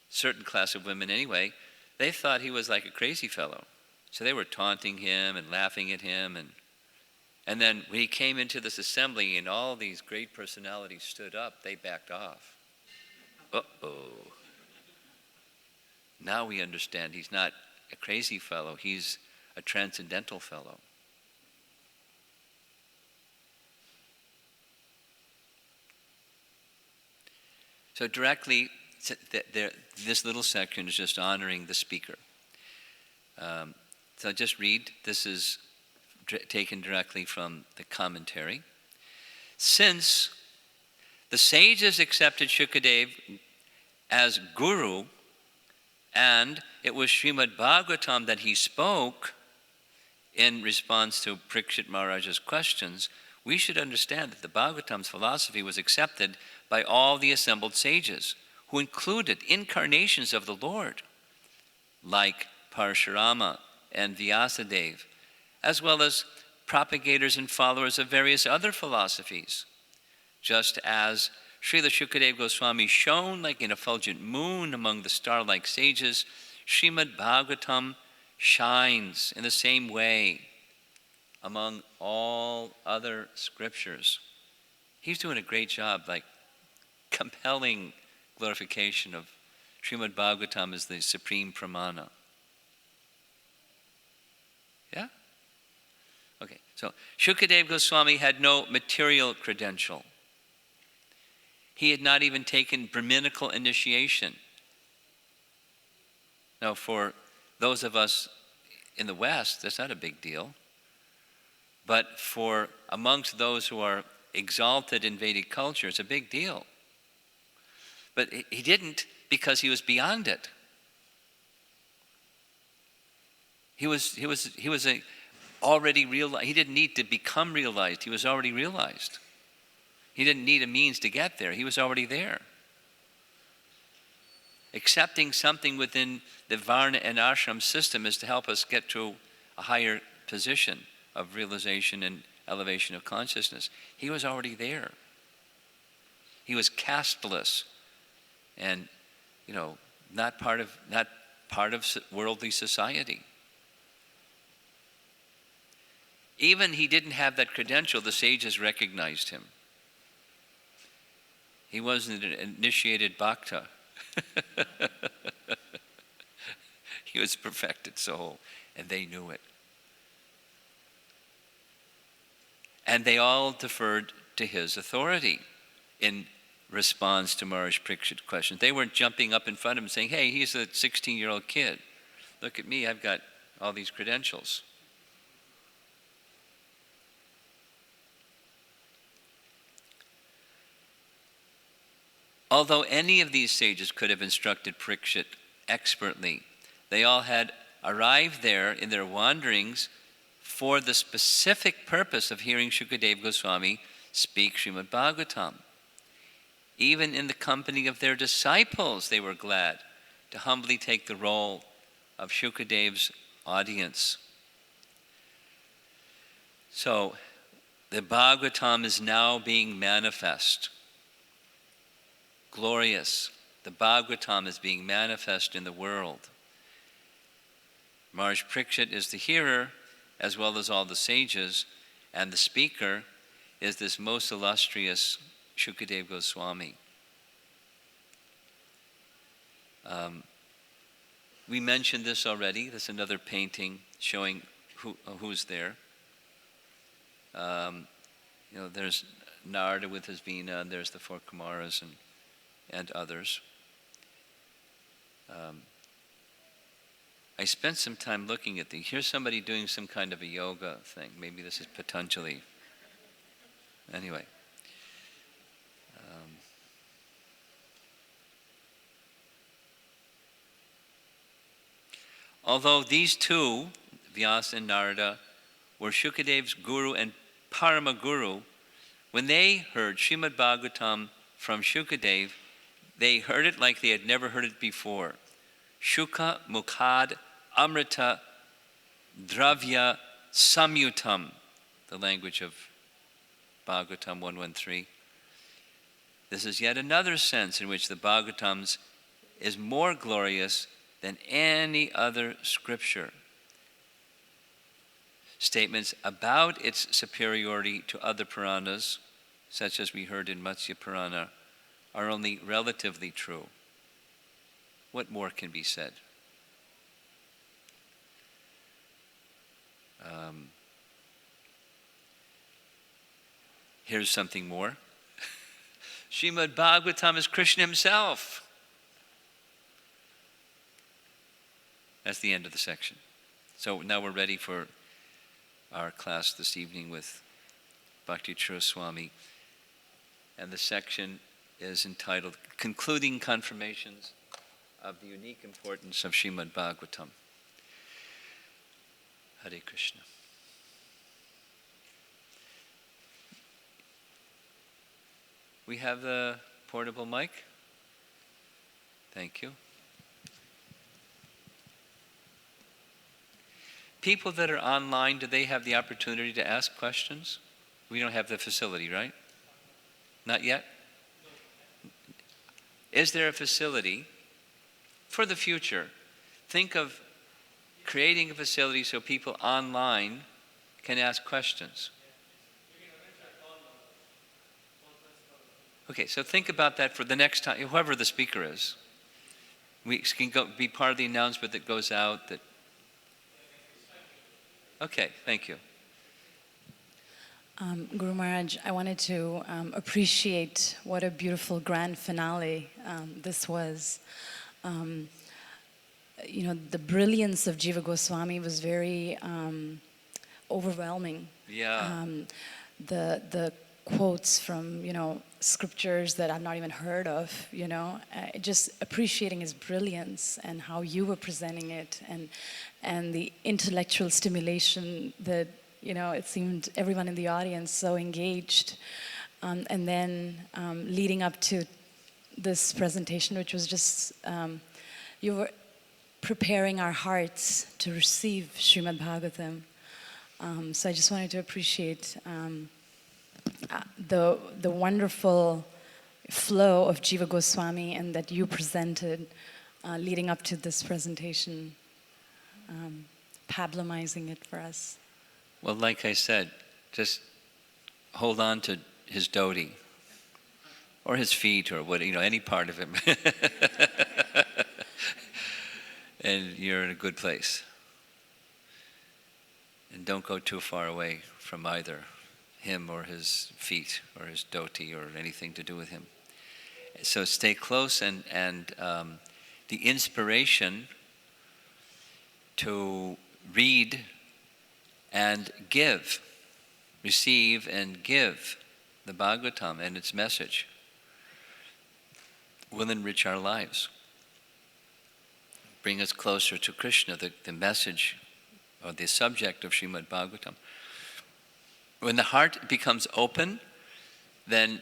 certain class of women anyway. They thought he was like a crazy fellow. So they were taunting him and laughing at him. And then when he came into this assembly and all these great personalities stood up, they backed off. Uh-oh. Now we understand he's not a crazy fellow, he's a transcendental fellow. So directly, this little section is just honoring the speaker. So just read. This is taken directly from the commentary. Since the sages accepted Shukadeva as guru, and it was Srimad Bhagavatam that he spoke in response to Parikshit Maharaja's questions, we should understand that the Bhagavatam's philosophy was accepted by all the assembled sages, who included incarnations of the Lord, like Parashurama and Vyasadeva, as well as propagators and followers of various other philosophies, just as Srila Shukadeva Goswami shone like an effulgent moon among the star-like sages, Srimad Bhagavatam shines in the same way among all other scriptures. He's doing a great job, like compelling glorification of Srimad Bhagavatam as the supreme pramana. Yeah? Okay, so Shukadeva Goswami had no material credential. He had not even taken Brahminical initiation. Now, for those of us in the West, that's not a big deal. But for amongst those who are exalted in Vedic culture, it's a big deal. But he didn't, because he was beyond it. He was already realized. He didn't need to become realized. He was already realized. He didn't need a means to get there. He was already there. Accepting something within the Varna and Ashram system is to help us get to a higher position of realization and elevation of consciousness. He was already there. He was casteless and, not part of worldly society. Even he didn't have that credential, the sages recognized him. He wasn't an initiated bhakta. He was a perfected soul, and they knew it. And they all deferred to his authority in response to Maharaj Parikshit's question. They weren't jumping up in front of him saying, hey, he's a 16-year-old kid. Look at me, I've got all these credentials. Although any of these sages could have instructed Parikshit expertly, they all had arrived there in their wanderings for the specific purpose of hearing Shukadeva Goswami speak Srimad Bhagavatam. Even in the company of their disciples, they were glad to humbly take the role of Shukadeva's audience. So, the Bhagavatam is now being manifest. Glorious. The Bhagavatam is being manifest in the world. Maharaj Parikshit is the hearer, as well as all the sages, and the speaker is this most illustrious Shukadeva Goswami. We mentioned this already. There's another painting showing who's there. There's Narada with his Veena, and there's the four Kumaras and others. I spent some time looking at these. Here's somebody doing some kind of a yoga thing. Maybe this is Patanjali. Anyway. Although these two, Vyasa and Narada, were Shukadeva's guru and Parama Guru, when they heard Srimad Bhagavatam from Shukadeva, they heard it like they had never heard it before. Shuka Mukhad Amrita Dravya Samyutam, the language of Bhagavatam 113. This is yet another sense in which the Bhagavatam is more glorious than any other scripture. Statements about its superiority to other Puranas, such as we heard in Matsya Purana, are only relatively true. What more can be said? Here's something more. Srimad Bhagavatam is Krishna himself. That's the end of the section. So now we're ready for our class this evening with Bhakti Chura Swami. And the section is entitled Concluding Confirmations of the Unique Importance of Srimad Bhagavatam. Hare Krishna. We have the portable mic. Thank you. People that are online, do they have the opportunity to ask questions? We don't have the facility, right? Not yet? Is there a facility for the future? Think of creating a facility so people online can ask questions. Okay, so think about that for the next time, whoever the speaker is. We can be part of the announcement that goes out. That. Okay, thank you. Guru Maharaj, I wanted to appreciate what a beautiful grand finale this was. The brilliance of Jiva Goswami was very overwhelming. Yeah. The quotes from, scriptures that I've not even heard of, just appreciating his brilliance and how you were presenting it and the intellectual stimulation that, it seemed everyone in the audience so engaged. And then leading up to this presentation, which was just, you were preparing our hearts to receive Srimad Bhagavatam. So I just wanted to appreciate the wonderful flow of Jiva Goswami and that you presented leading up to this presentation, pablamizing it for us. Well, like I said, just hold on to his dhoti or his feet or what, any part of him. and you're in a good place. And don't go too far away from either him or his feet or his dhoti or anything to do with him. So stay close, and the inspiration to read and give, receive and give the Bhagavatam and its message will enrich our lives. Bring us closer to Krishna, the message or the subject of Srimad Bhagavatam. When the heart becomes open, then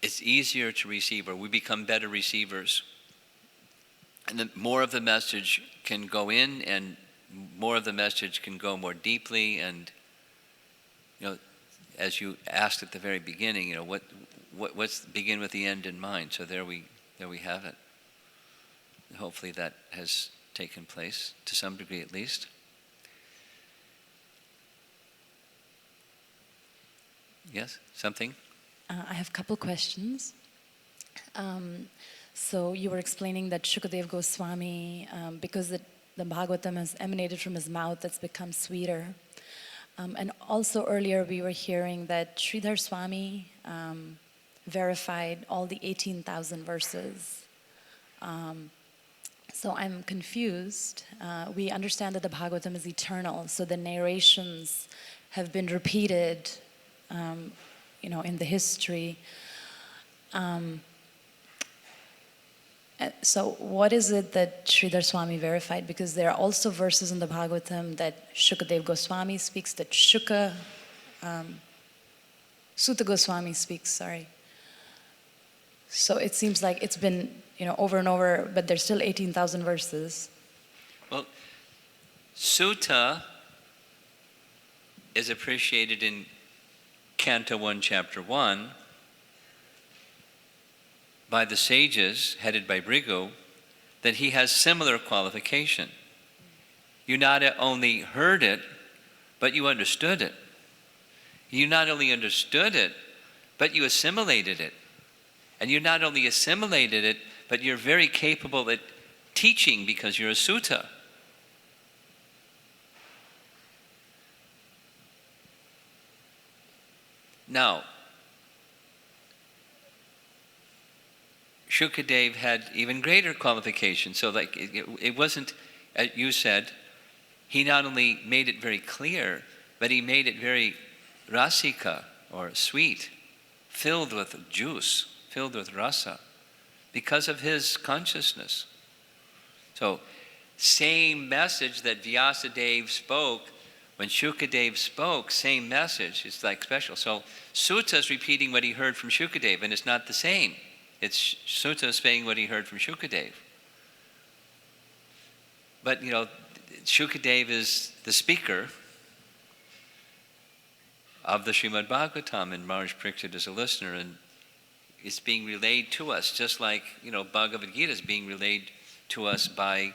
it's easier to receive, or we become better receivers. And then more of the message can go in, and more of the message can go more deeply. And, as you asked at the very beginning, what's begin with the end in mind? So there we have it. And hopefully that has taken place to some degree at least. Yes, something? I have a couple questions. So you were explaining that Shukadev Goswami, because the Bhagavatam has emanated from his mouth, it's become sweeter. And also earlier we were hearing that Sridhar Swami verified all the 18,000 verses. So I'm confused. We understand that the Bhagavatam is eternal, so the narrations have been repeated in the history. So what is it that Sridhar Swami verified? Because there are also verses in the Bhagavatam that Shukadev Goswami speaks, that Suta Goswami speaks, sorry. So it seems like it's been, over and over, but there's still 18,000 verses. Well, Sutta is appreciated in Canto 1, Chapter 1, by the sages, headed by Bhrigu, that he has similar qualification. You not only heard it, but you understood it. You not only understood it, but you assimilated it. And you not only assimilated it, but you're very capable at teaching because you're a sutta. Now, Shukadev had even greater qualifications. So it wasn't, as you said, he not only made it very clear, but he made it very rasika, or sweet, filled with juice, filled with rasa, because of his consciousness. So, same message that Vyasadeva spoke, when Shukadev spoke, same message. It's like special. So, Sutta is repeating what he heard from Shukadev, and it's not the same. It's Sutta saying what he heard from Shukadev. But, Shukadev is the speaker of the Srimad Bhagavatam, and Maharaj Pariksit is a listener, and it's being relayed to us, just like, Bhagavad Gita is being relayed to us by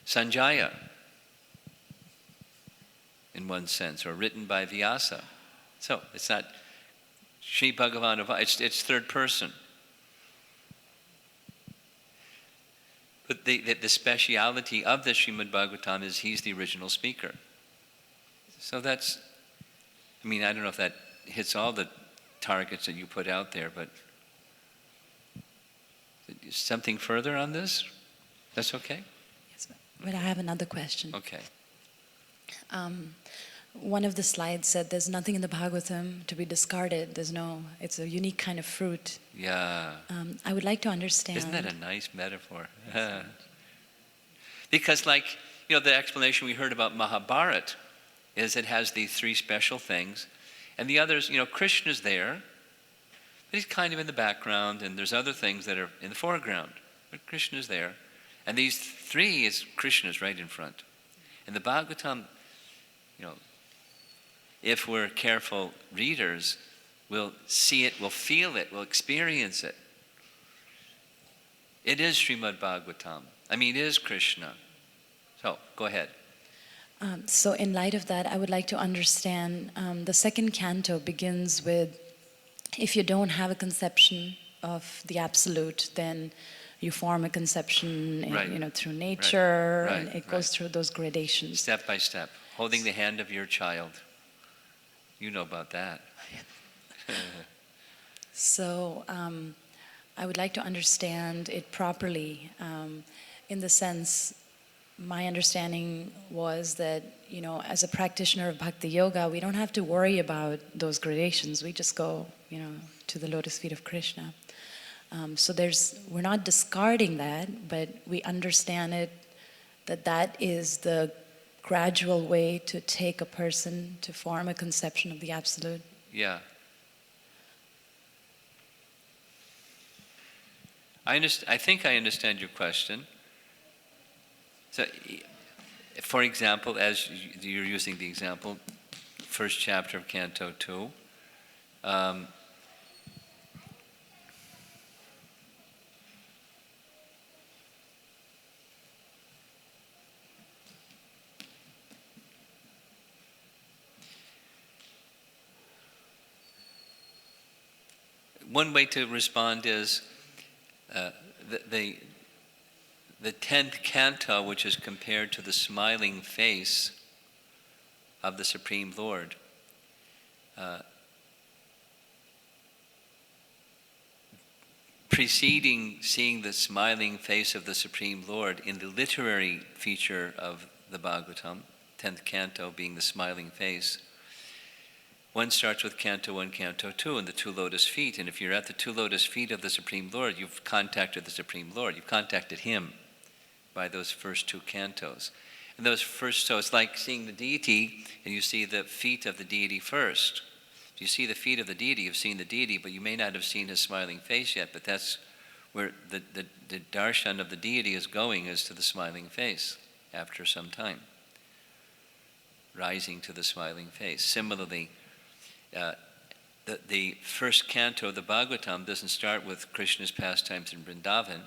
Sanjaya, in one sense, or written by Vyasa. So, it's not Sri Bhagavan, it's third person. But the speciality of the Srimad Bhagavatam is he's the original speaker. So that's, I don't know if that hits all the targets that you put out there, but something further on this? That's okay? Yes, but I have another question. Okay. One of the slides said there's nothing in the Bhagavatam to be discarded. It's a unique kind of fruit. Yeah. I would like to understand. Isn't that a nice metaphor? Because the explanation we heard about Mahabharata is it has these three special things. And the others, Krishna's there, but he's kind of in the background, and there's other things that are in the foreground. But Krishna's there. And these three is Krishna's right in front. And the Bhagavatam, if we're careful readers, we'll see it, we'll feel it, we'll experience it. It is Srimad Bhagavatam. It is Krishna. So, go ahead. So in light of that, I would like to understand, the second canto begins with, if you don't have a conception of the Absolute, then you form a conception, Right. through nature, Right. and it goes through those gradations. Step by step, holding the hand of your child. You know about that. So I would like to understand it properly, in the sense, my understanding was that, as a practitioner of Bhakti Yoga, we don't have to worry about those gradations. We just go, to the lotus feet of Krishna. So we're not discarding that, but we understand it, that is the gradual way to take a person to form a conception of the Absolute. Yeah. I think I understand your question. So, for example, as you're using the example, first chapter of Canto 2, one way to respond is the 10th canto, which is compared to the smiling face of the Supreme Lord. Preceding seeing the smiling face of the Supreme Lord in the literary feature of the Bhagavatam, 10th canto being the smiling face, one starts with Canto 1, Canto 2, and the two lotus feet. And if you're at the two lotus feet of the Supreme Lord, you've contacted the Supreme Lord. You've contacted Him by those first two cantos. And so it's like seeing the deity, and you see the feet of the deity first. If you see the feet of the deity, you've seen the deity, but you may not have seen His smiling face yet. But that's where the darshan of the deity is going, is to the smiling face after some time, rising to the smiling face. Similarly, the first canto of the Bhagavatam doesn't start with Krishna's pastimes in Vrindavan.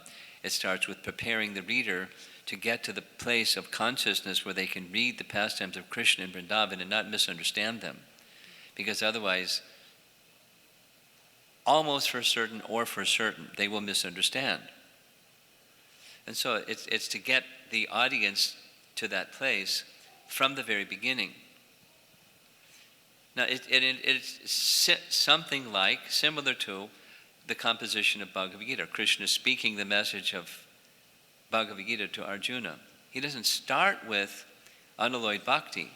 It starts with preparing the reader to get to the place of consciousness where they can read the pastimes of Krishna in Vrindavan and not misunderstand them. Because otherwise, almost for certain or for certain, they will misunderstand. And so it's to get the audience to that place from the very beginning. Now, it's something like, similar to the composition of Bhagavad Gita, Krishna speaking the message of Bhagavad Gita to Arjuna. He doesn't start with unalloyed bhakti.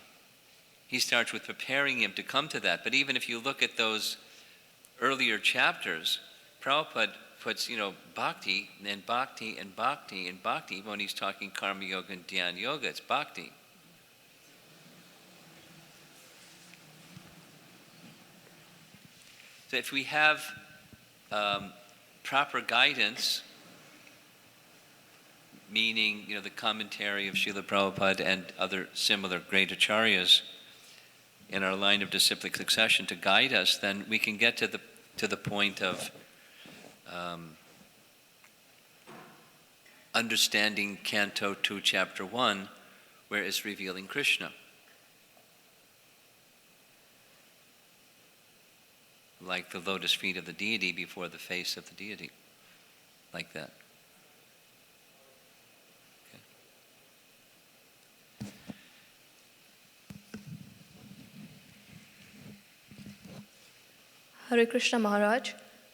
He starts with preparing him to come to that. But even if you look at those earlier chapters, Prabhupada puts, bhakti and bhakti and bhakti and bhakti. Even when he's talking karma yoga and dhyana yoga, it's bhakti. So if we have proper guidance, meaning the commentary of Srila Prabhupada and other similar great acharyas in our line of disciplic succession to guide us, then we can get to the point of understanding Canto 2, Chapter 1, where it's revealing Krishna. Like the lotus feet of the deity before the face of the deity. Like that. Okay. Hare Krishna Maharaj,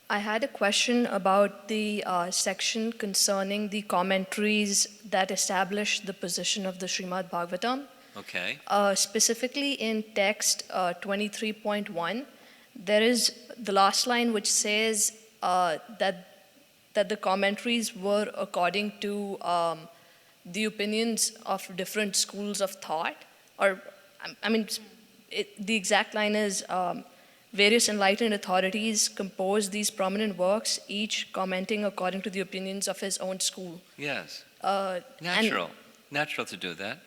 I had a question about the section concerning the commentaries that establish the position of the Srimad Bhagavatam. Okay. Specifically in text 23.1, there is the last line which says that the commentaries were according to the opinions of different schools of thought. Or, the exact line is, various enlightened authorities composed these prominent works, each commenting according to the opinions of his own school. Yes. Natural to do that.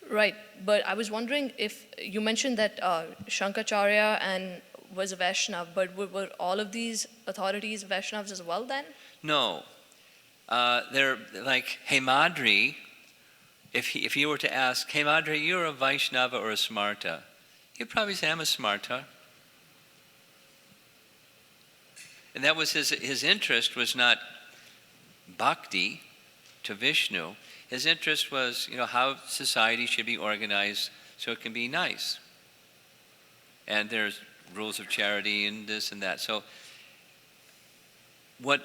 Right, but I was wondering if you mentioned that Shankaracharya was a Vaishnava, but were all of these authorities Vaishnavas as well then? No. They're like Hemadri. If you were to ask, Hemadri, you're a Vaishnava or a Smarta? He'd probably say, I'm a Smarta. And that was his interest was not bhakti to Vishnu. His interest was, how society should be organized so it can be nice. And there's rules of charity and this and that. So what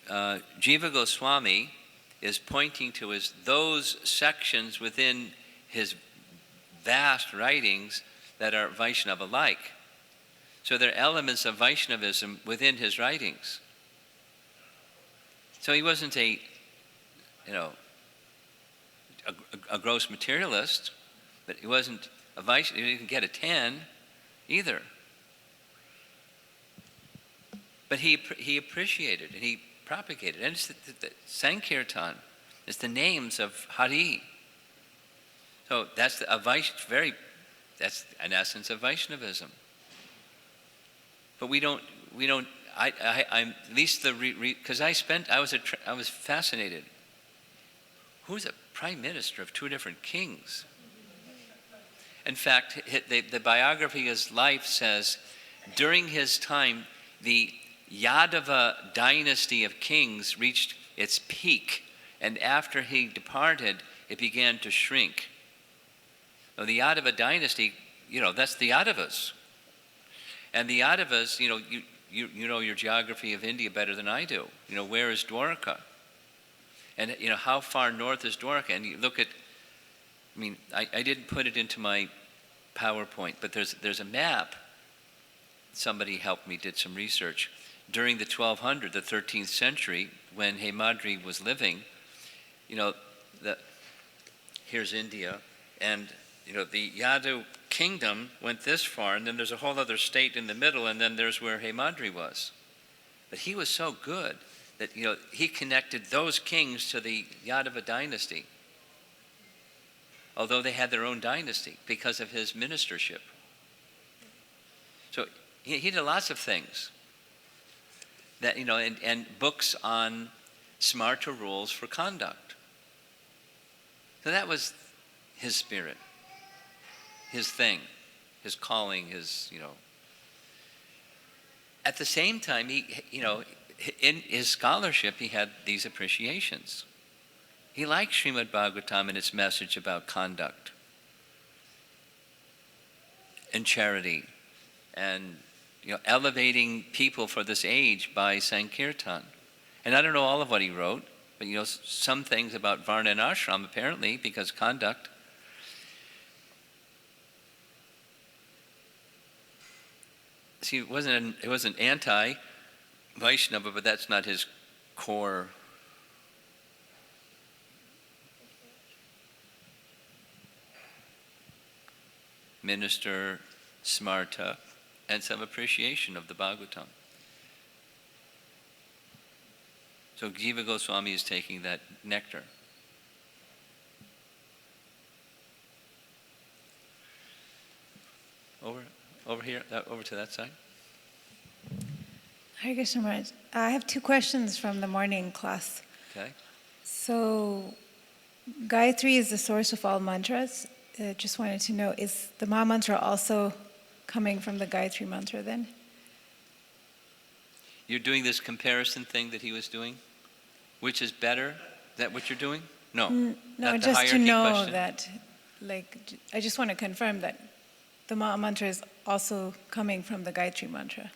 Jiva Goswami is pointing to is those sections within his vast writings that are Vaishnava-like. So there are elements of Vaishnavism within his writings. So he wasn't a gross materialist, but he wasn't a Vaishnava. He didn't get a 10 either. But he appreciated and he propagated. And it's the Sankirtan. It's the names of Hari. So that's that's an essence of Vaishnavism. But we don't. I'm at least because I was fascinated. Who's a prime minister of two different kings? In fact, the biography of his life says, during his time, the Yadava dynasty of kings reached its peak, and after he departed, it began to shrink. Now, the Yadava dynasty, that's the Yadavas. And the Yadavas, you know your geography of India better than I do. Where is Dwarka? And how far north is Dwarka? And you look at, I didn't put it into my PowerPoint, but there's a map. Somebody helped me, did some research. During the 1200s, the 13th century, when Hemadri was living, here's India, and the Yadu kingdom went this far, and then there's a whole other state in the middle, and then there's where Hemadri was. But he was so good that he connected those kings to the Yadava dynasty, although they had their own dynasty because of his ministership. So he did lots of things that and books on smarta rules for conduct. So that was his spirit, his thing, his calling, his At the same time, he in his scholarship, he had these appreciations. He liked Srimad Bhagavatam and its message about conduct and charity and elevating people for this age by Sankirtan. And I don't know all of what he wrote, but some things about Varna and Ashram apparently, because conduct. See, it wasn't anti-Vaishnava, but that's not his core. Minister, smarta, and some appreciation of the Bhagavatam. So Jiva Goswami is taking that nectar. Over here, over to that side. Hare Krishna Maharaj. I have two questions from the morning class. Okay. So, Gayatri is the source of all mantras. Just wanted to know, is the Maha Mantra also coming from the Gayatri mantra then? You're doing this comparison thing that he was doing? Which is better? Is that what you're doing? No. No, just to know question. That, I just want to confirm that the Maha Mantra is also coming from the Gayatri mantra.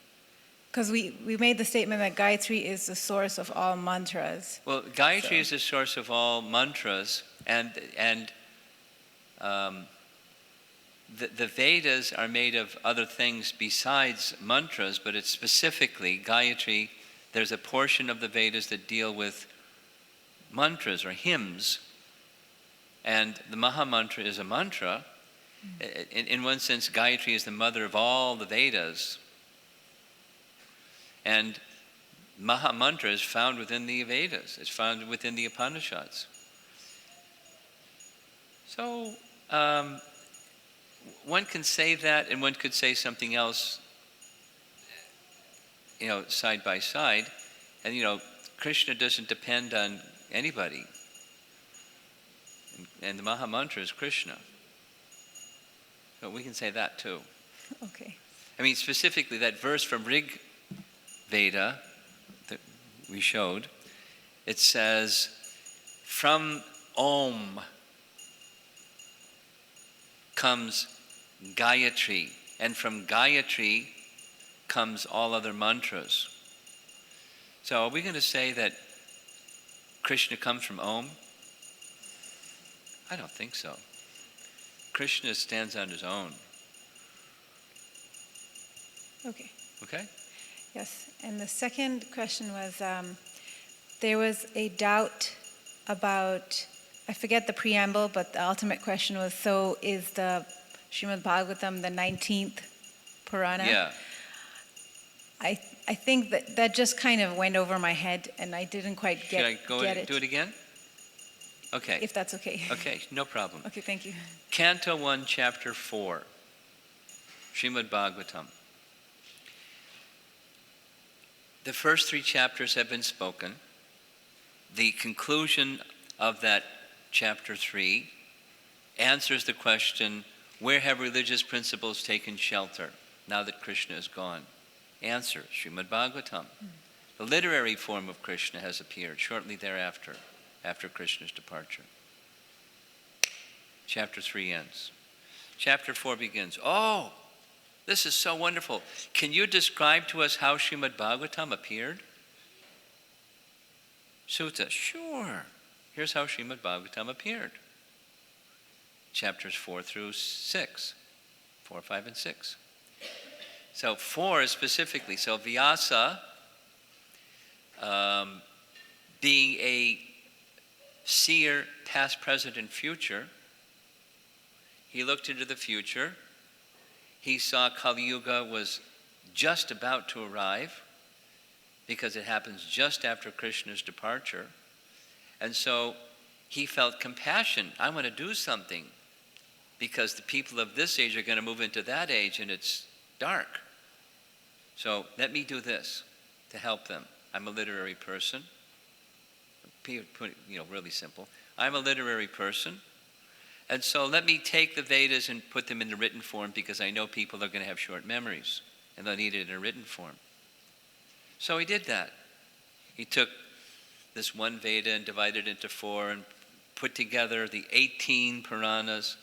Because we made the statement that Gayatri is the source of all mantras. Well, Gayatri is the source of all mantras, and the Vedas are made of other things besides mantras, but it's specifically Gayatri. There's a portion of the Vedas that deal with mantras or hymns, and the Maha Mantra is a mantra. In one sense, Gayatri is the mother of all the Vedas. And Maha Mantra is found within the Vedas. It's found within the Upanishads. So, one can say that, and one could say something else, side by side. And, Krishna doesn't depend on anybody. And the Maha Mantra is Krishna. So we can say that too. Okay. Specifically that verse from Rig Veda, we showed, it says, from Om comes Gayatri, and from Gayatri comes all other mantras. So are we going to say that Krishna comes from Om? I don't think so. Krishna stands on his own. Okay. Okay? Yes. And the second question was, there was a doubt about, I forget the preamble, but the ultimate question was, so is the Srimad Bhagavatam the 19th Purana? Yeah. I think that just kind of went over my head, and I didn't quite Should I go get and it. do it again? Okay. If that's okay. Okay, no problem. Okay, thank you. Canto 1, Chapter 4, Srimad Bhagavatam. The first 3 chapters have been spoken. The conclusion of that Chapter 3 answers the question, where have religious principles taken shelter now that Krishna is gone? Answer, Srimad Bhagavatam. The literary form of Krishna has appeared shortly thereafter, after Krishna's departure. Chapter 3 ends. Chapter 4 begins. Oh, this is so wonderful. Can you describe to us how Srimad Bhagavatam appeared? Sutta, sure. Here's how Srimad Bhagavatam appeared. Chapters 4 through 6. 4, 5, and 6. So 4 is specifically, so Vyasa, being a seer, past, present, and future, he looked into the future. He saw Kali Yuga was just about to arrive because it happens just after Krishna's departure. And so he felt compassion. I want to do something because the people of this age are going to move into that age and it's dark. So let me do this to help them. I'm a literary person. Really simple. I'm a literary person. And so let me take the Vedas and put them in the written form because I know people are going to have short memories and they'll need it in a written form. So he did that. He took this one Veda and divided it into 4 and put together the 18 Puranas.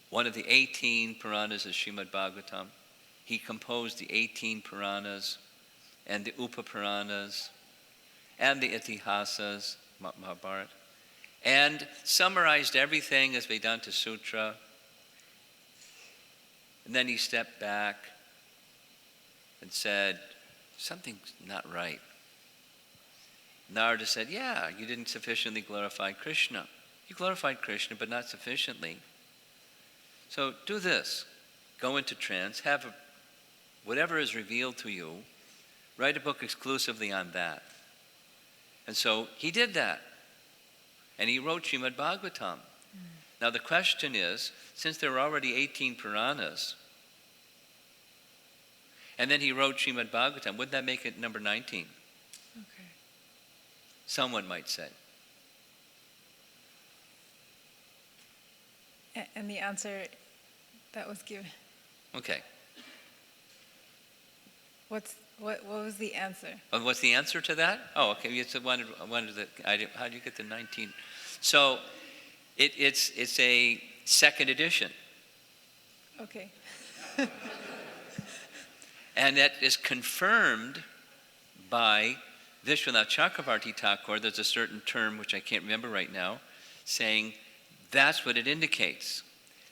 One of the 18 Puranas is Srimad Bhagavatam. He composed the 18 Puranas and the Upa-Puranas and the Itihasas, Mahabharata, and summarized everything as Vedanta Sutra. And then he stepped back and said, something's not right. Narada said, yeah, you didn't sufficiently glorify Krishna. You glorified Krishna, but not sufficiently. So do this. Go into trance, whatever is revealed to you, write a book exclusively on that. And so he did that. And he wrote Srimad Bhagavatam. Now the question is, since there were already 18 Puranas, and then he wrote Srimad Bhagavatam, wouldn't that make it number 19? Okay. Someone might say. And the answer that was given. Okay. What was the answer? Oh, what's the answer to that? Oh, okay. You wanted how do you get the 19? So it's a second edition. Okay. And that is confirmed by Vishwanath Chakravarti Thakur. There's a certain term, which I can't remember right now, saying that's what it indicates.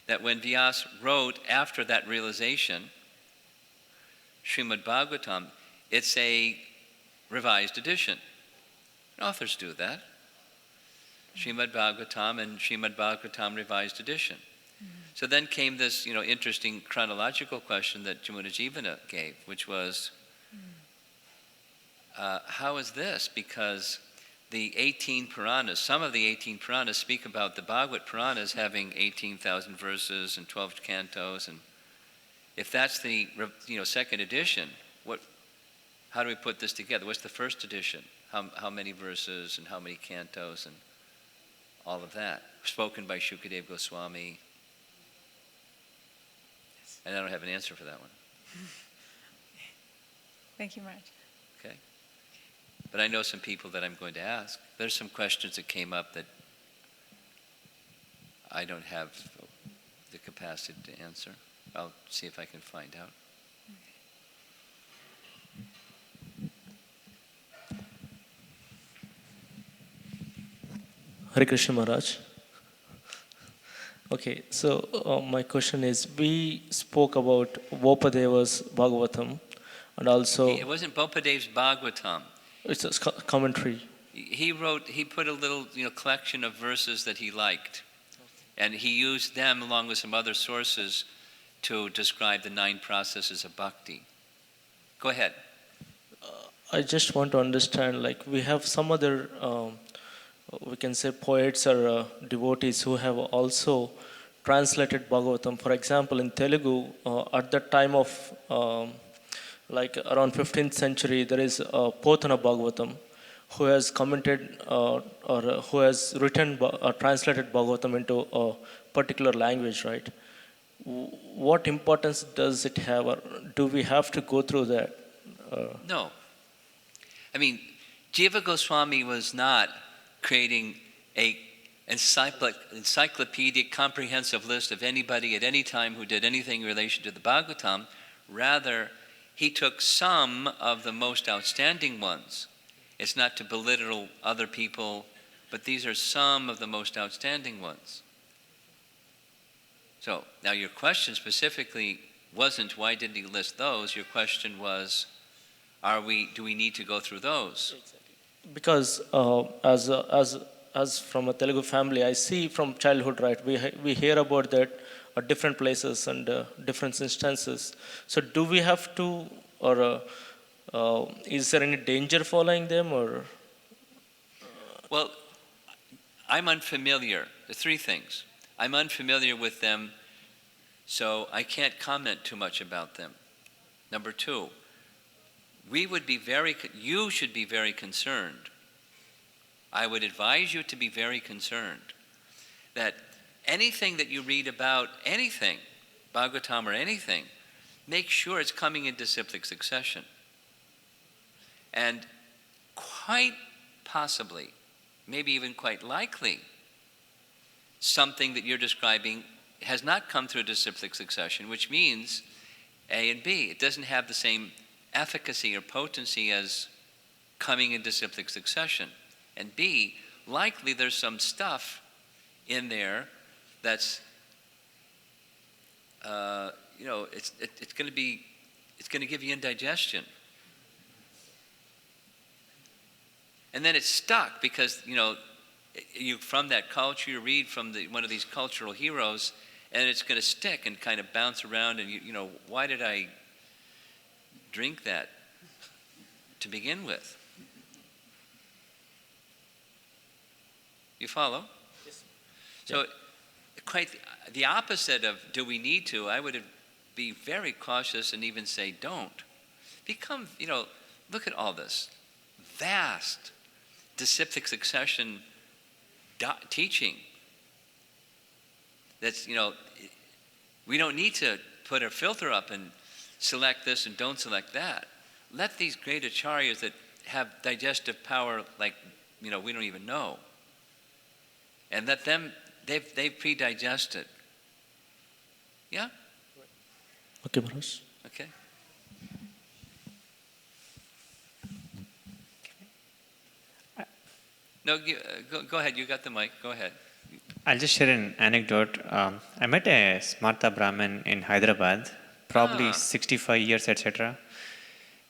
That when Vyas wrote after that realization, Srimad Bhagavatam, it's a revised edition. Authors do that. Srimad Bhagavatam and Srimad Bhagavatam revised edition. So then came this, interesting chronological question that Jamuna Jivana gave, which was, how is this? Because the 18 Puranas, some of the 18 Puranas speak about the Bhagavad Puranas having 18,000 verses and 12 cantos, and if that's the second edition, how do we put this together? What's the first edition? How many verses and how many cantos and all of that? Spoken by Shukadeva Goswami. And I don't have an answer for that one. Thank you, Maharaj. Okay. But I know some people that I'm going to ask. There's some questions that came up that I don't have the capacity to answer. I'll see if I can find out. Hare Krishna Maharaj. Okay, so my question is, we spoke about Vopadeva's Bhagavatam and also... It wasn't Bopadev's Bhagavatam. It's a commentary. He put a little collection of verses that he liked. And he used them along with some other sources to describe the 9 processes of bhakti. Go ahead. I just want to understand, like we have some other, we can say poets or devotees who have also translated Bhagavatam. For example, in Telugu, at the time of like around 15th century, there is Potana Bhagavatam who has commented or who has written translated Bhagavatam into a particular language, right? What importance does it have, or do we have to go through that? No. I mean, Jiva Goswami was not creating a encyclopedic, comprehensive list of anybody at any time who did anything in relation to the Bhagavatam. Rather, he took some of the most outstanding ones. It's not to belittle other people, but these are some of the most outstanding ones. So, now your question specifically wasn't why didn't he list those? Your question was, do we need to go through those? Because as from a Telugu family, I see from childhood, right, we hear about that at different places and different instances. So do we have to, or is there any danger following them, or? Well, I'm unfamiliar. The 3 things. I'm unfamiliar with them, so I can't comment too much about them. Number 2, you should be very concerned. I would advise you to be very concerned that anything that you read about anything, Bhagavatam or anything, make sure it's coming in disciplic succession. And quite possibly, maybe even quite likely, something that you're describing has not come through disciplic succession, which means A and B. It doesn't have the same efficacy or potency as coming in disciplic succession. And B, likely there's some stuff in there that's, it's going to give you indigestion. And then it's stuck because, you from that culture, you read from one of these cultural heroes, and it's going to stick and kind of bounce around, and why did I drink that to begin with? You follow? Yes. So, quite the opposite of do we need to, I would be very cautious and even say don't. Look at all this vast disciplic succession teaching. That's, we don't need to put a filter up and select this and don't select that. Let these great acharyas that have digestive power like, we don't even know. And let them, they've pre-digested. Yeah? Okay, Maharaj. Okay. No, go ahead. You got the mic. Go ahead. I'll just share an anecdote. I met a Smarta Brahmin in Hyderabad, probably 65 years, etc.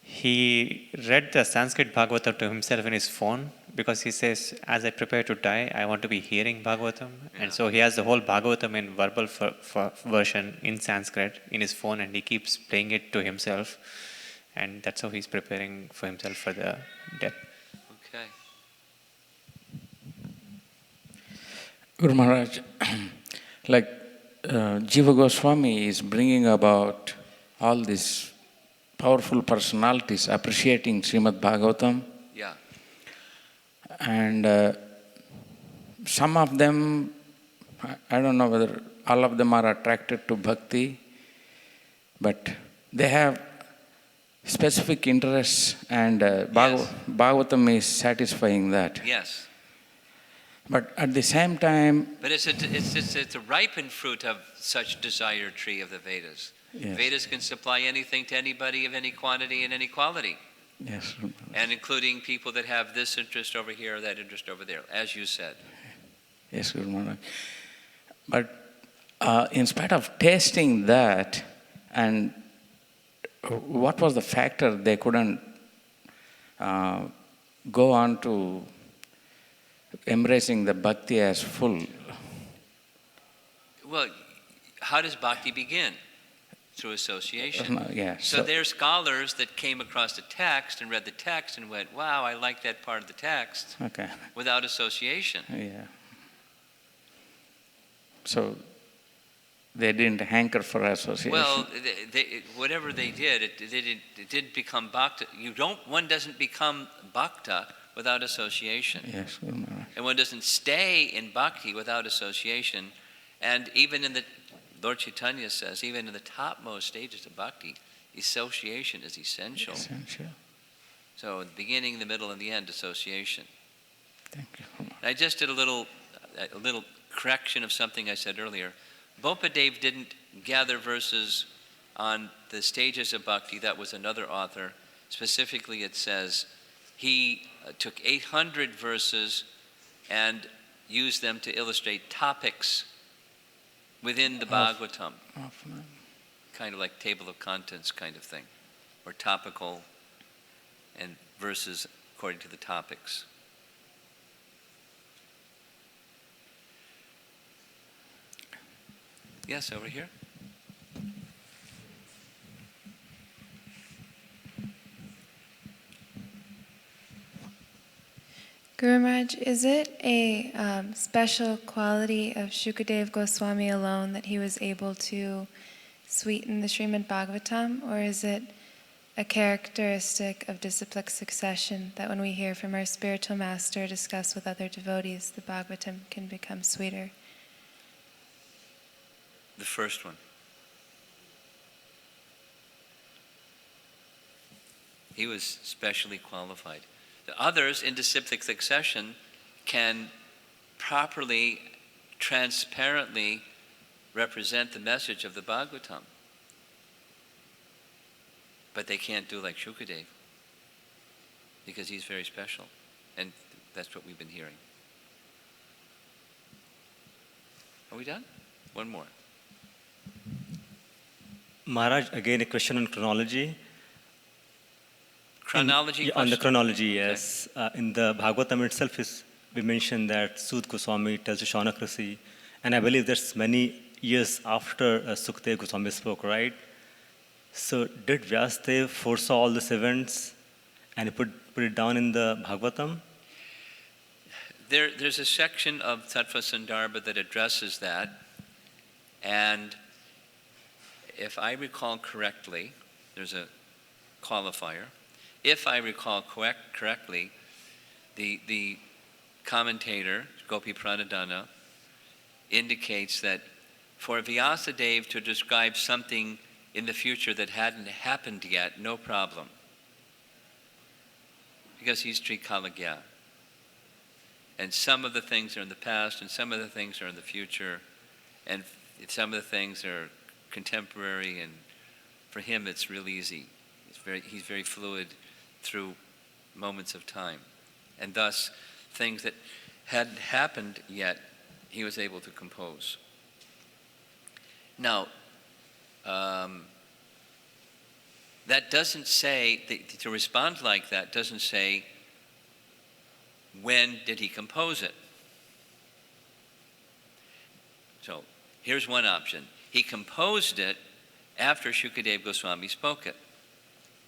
He read the Sanskrit Bhagavatam to himself in his phone because he says, as I prepare to die, I want to be hearing Bhagavatam. Yeah. And so he has the whole Bhagavatam in verbal version in Sanskrit in his phone, and he keeps playing it to himself. And that's how he's preparing for himself for the death. Okay. Guru Maharaj, like Jiva Goswami is bringing about all these powerful personalities appreciating Srimad Bhagavatam. Yeah. And some of them, I don't know whether all of them are attracted to bhakti, but they have specific interests, and Yes. Bhagavatam is satisfying that. Yes. But at the same time, But it's a ripened fruit of such desire tree of the Vedas. yes, Vedas can supply anything to anybody of any quantity and any quality, yes, and including people that have this interest over here, that interest over there, as you said. yes, Guru Maharaj. But in spite of tasting that, and what was the factor they couldn't go on to embracing the bhakti as full? Well, how does bhakti begin? Through association. Yeah. So there are scholars that came across the text and read the text and went, wow, I like that part of the text, Okay. without association. Yeah. So they didn't hanker for association. Well, whatever they did, it didn't become bhakta. One doesn't become bhakta without association. Yes, Guru Maharaj. And one doesn't stay in bhakti without association. And even in Lord Chaitanya says, even in the topmost stages of bhakti, association is essential. Essential. So the beginning, the middle, and the end, association. Thank you. Guru Maharaj. And I just did a little correction of something I said earlier. Bopadev didn't gather verses on the stages of bhakti. That was another author. Specifically, it says he took 800 verses and used them to illustrate topics within the Bhagavatam, kind of like table of contents kind of thing, or topical and verses according to the topics. Yes, over here. Guru Maharaj, is it a special quality of Shukadev Goswami alone that he was able to sweeten the Srimad Bhagavatam, or is it a characteristic of disciplic succession that when we hear from our spiritual master discuss with other devotees, the Bhagavatam can become sweeter? The first one. He was specially qualified. The others in disciplic succession can properly, transparently represent the message of the Bhagavatam. But they can't do like Shukadev, because he's very special. And that's what we've been hearing. Are we done? One more. Maharaj, again a question on chronology. Chronology On the question? chronology, yes. In the Bhagavatam itself, we mentioned that Sud Goswami tells to Shaunaka, and I believe that's many years after Sukdev Goswami spoke, right? So did Vyasadeva foresaw all these events and he put it down in the Bhagavatam? There's a section of Tattva-Sandarbha that addresses that, and if I recall correctly, there's a qualifier. If I recall correctly, the commentator, Gopi Pranadhana, indicates that for Vyasadeva to describe something in the future that hadn't happened yet, no problem. Because he's Trikalagya. And some of the things are in the past, and some of the things are in the future, and some of the things are contemporary, and for him it's real easy. He's very fluid through moments of time. And thus, things that hadn't happened yet, he was able to compose. Now, that doesn't say, to respond like that doesn't say, when did he compose it? So, here's one option. He composed it after Shukadev Goswami spoke it.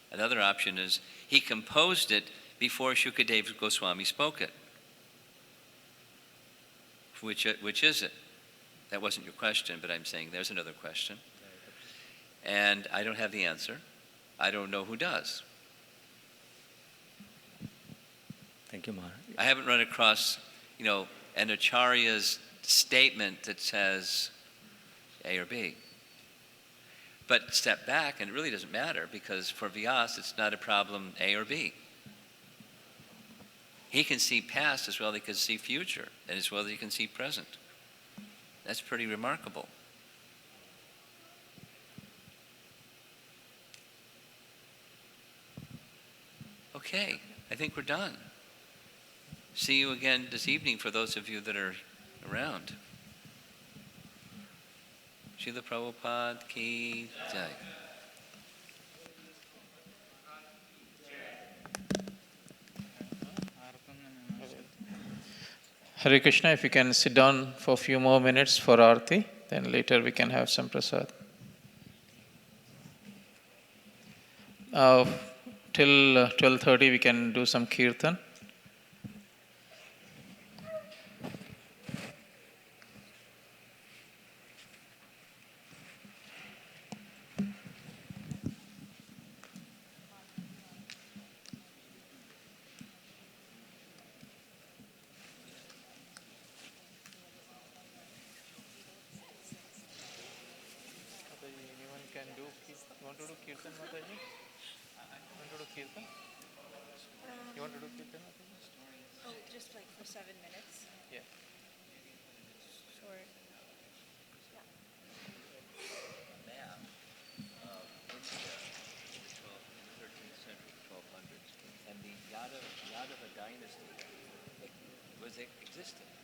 Another option is he composed it before Shukadev Goswami spoke it. Which is it? That wasn't your question, but I'm saying there's another question. And I don't have the answer. I don't know who does. Thank you, Maharaj. I haven't run across, an acharya's statement that says A or B. But step back, and it really doesn't matter, because for Vyas, it's not a problem A or B. He can see past as well as he can see future, and as well as he can see present. That's pretty remarkable. Okay, I think we're done. See you again this evening for those of you that are around. Srila Prabhupada Ki Jai. Hare Krishna, if you can sit down for a few more minutes for Aarti, then later we can have some prasad. Till 12:30 we can do some kirtan. Anyone can do, want to do kirtan, Mataji? Want to do kirtan? You want to do kirtan, Mataji? Oh, just like for 7 minutes. Yeah. Sure. Map of India in the 13th century, 1200s, and the Yadava dynasty was existing.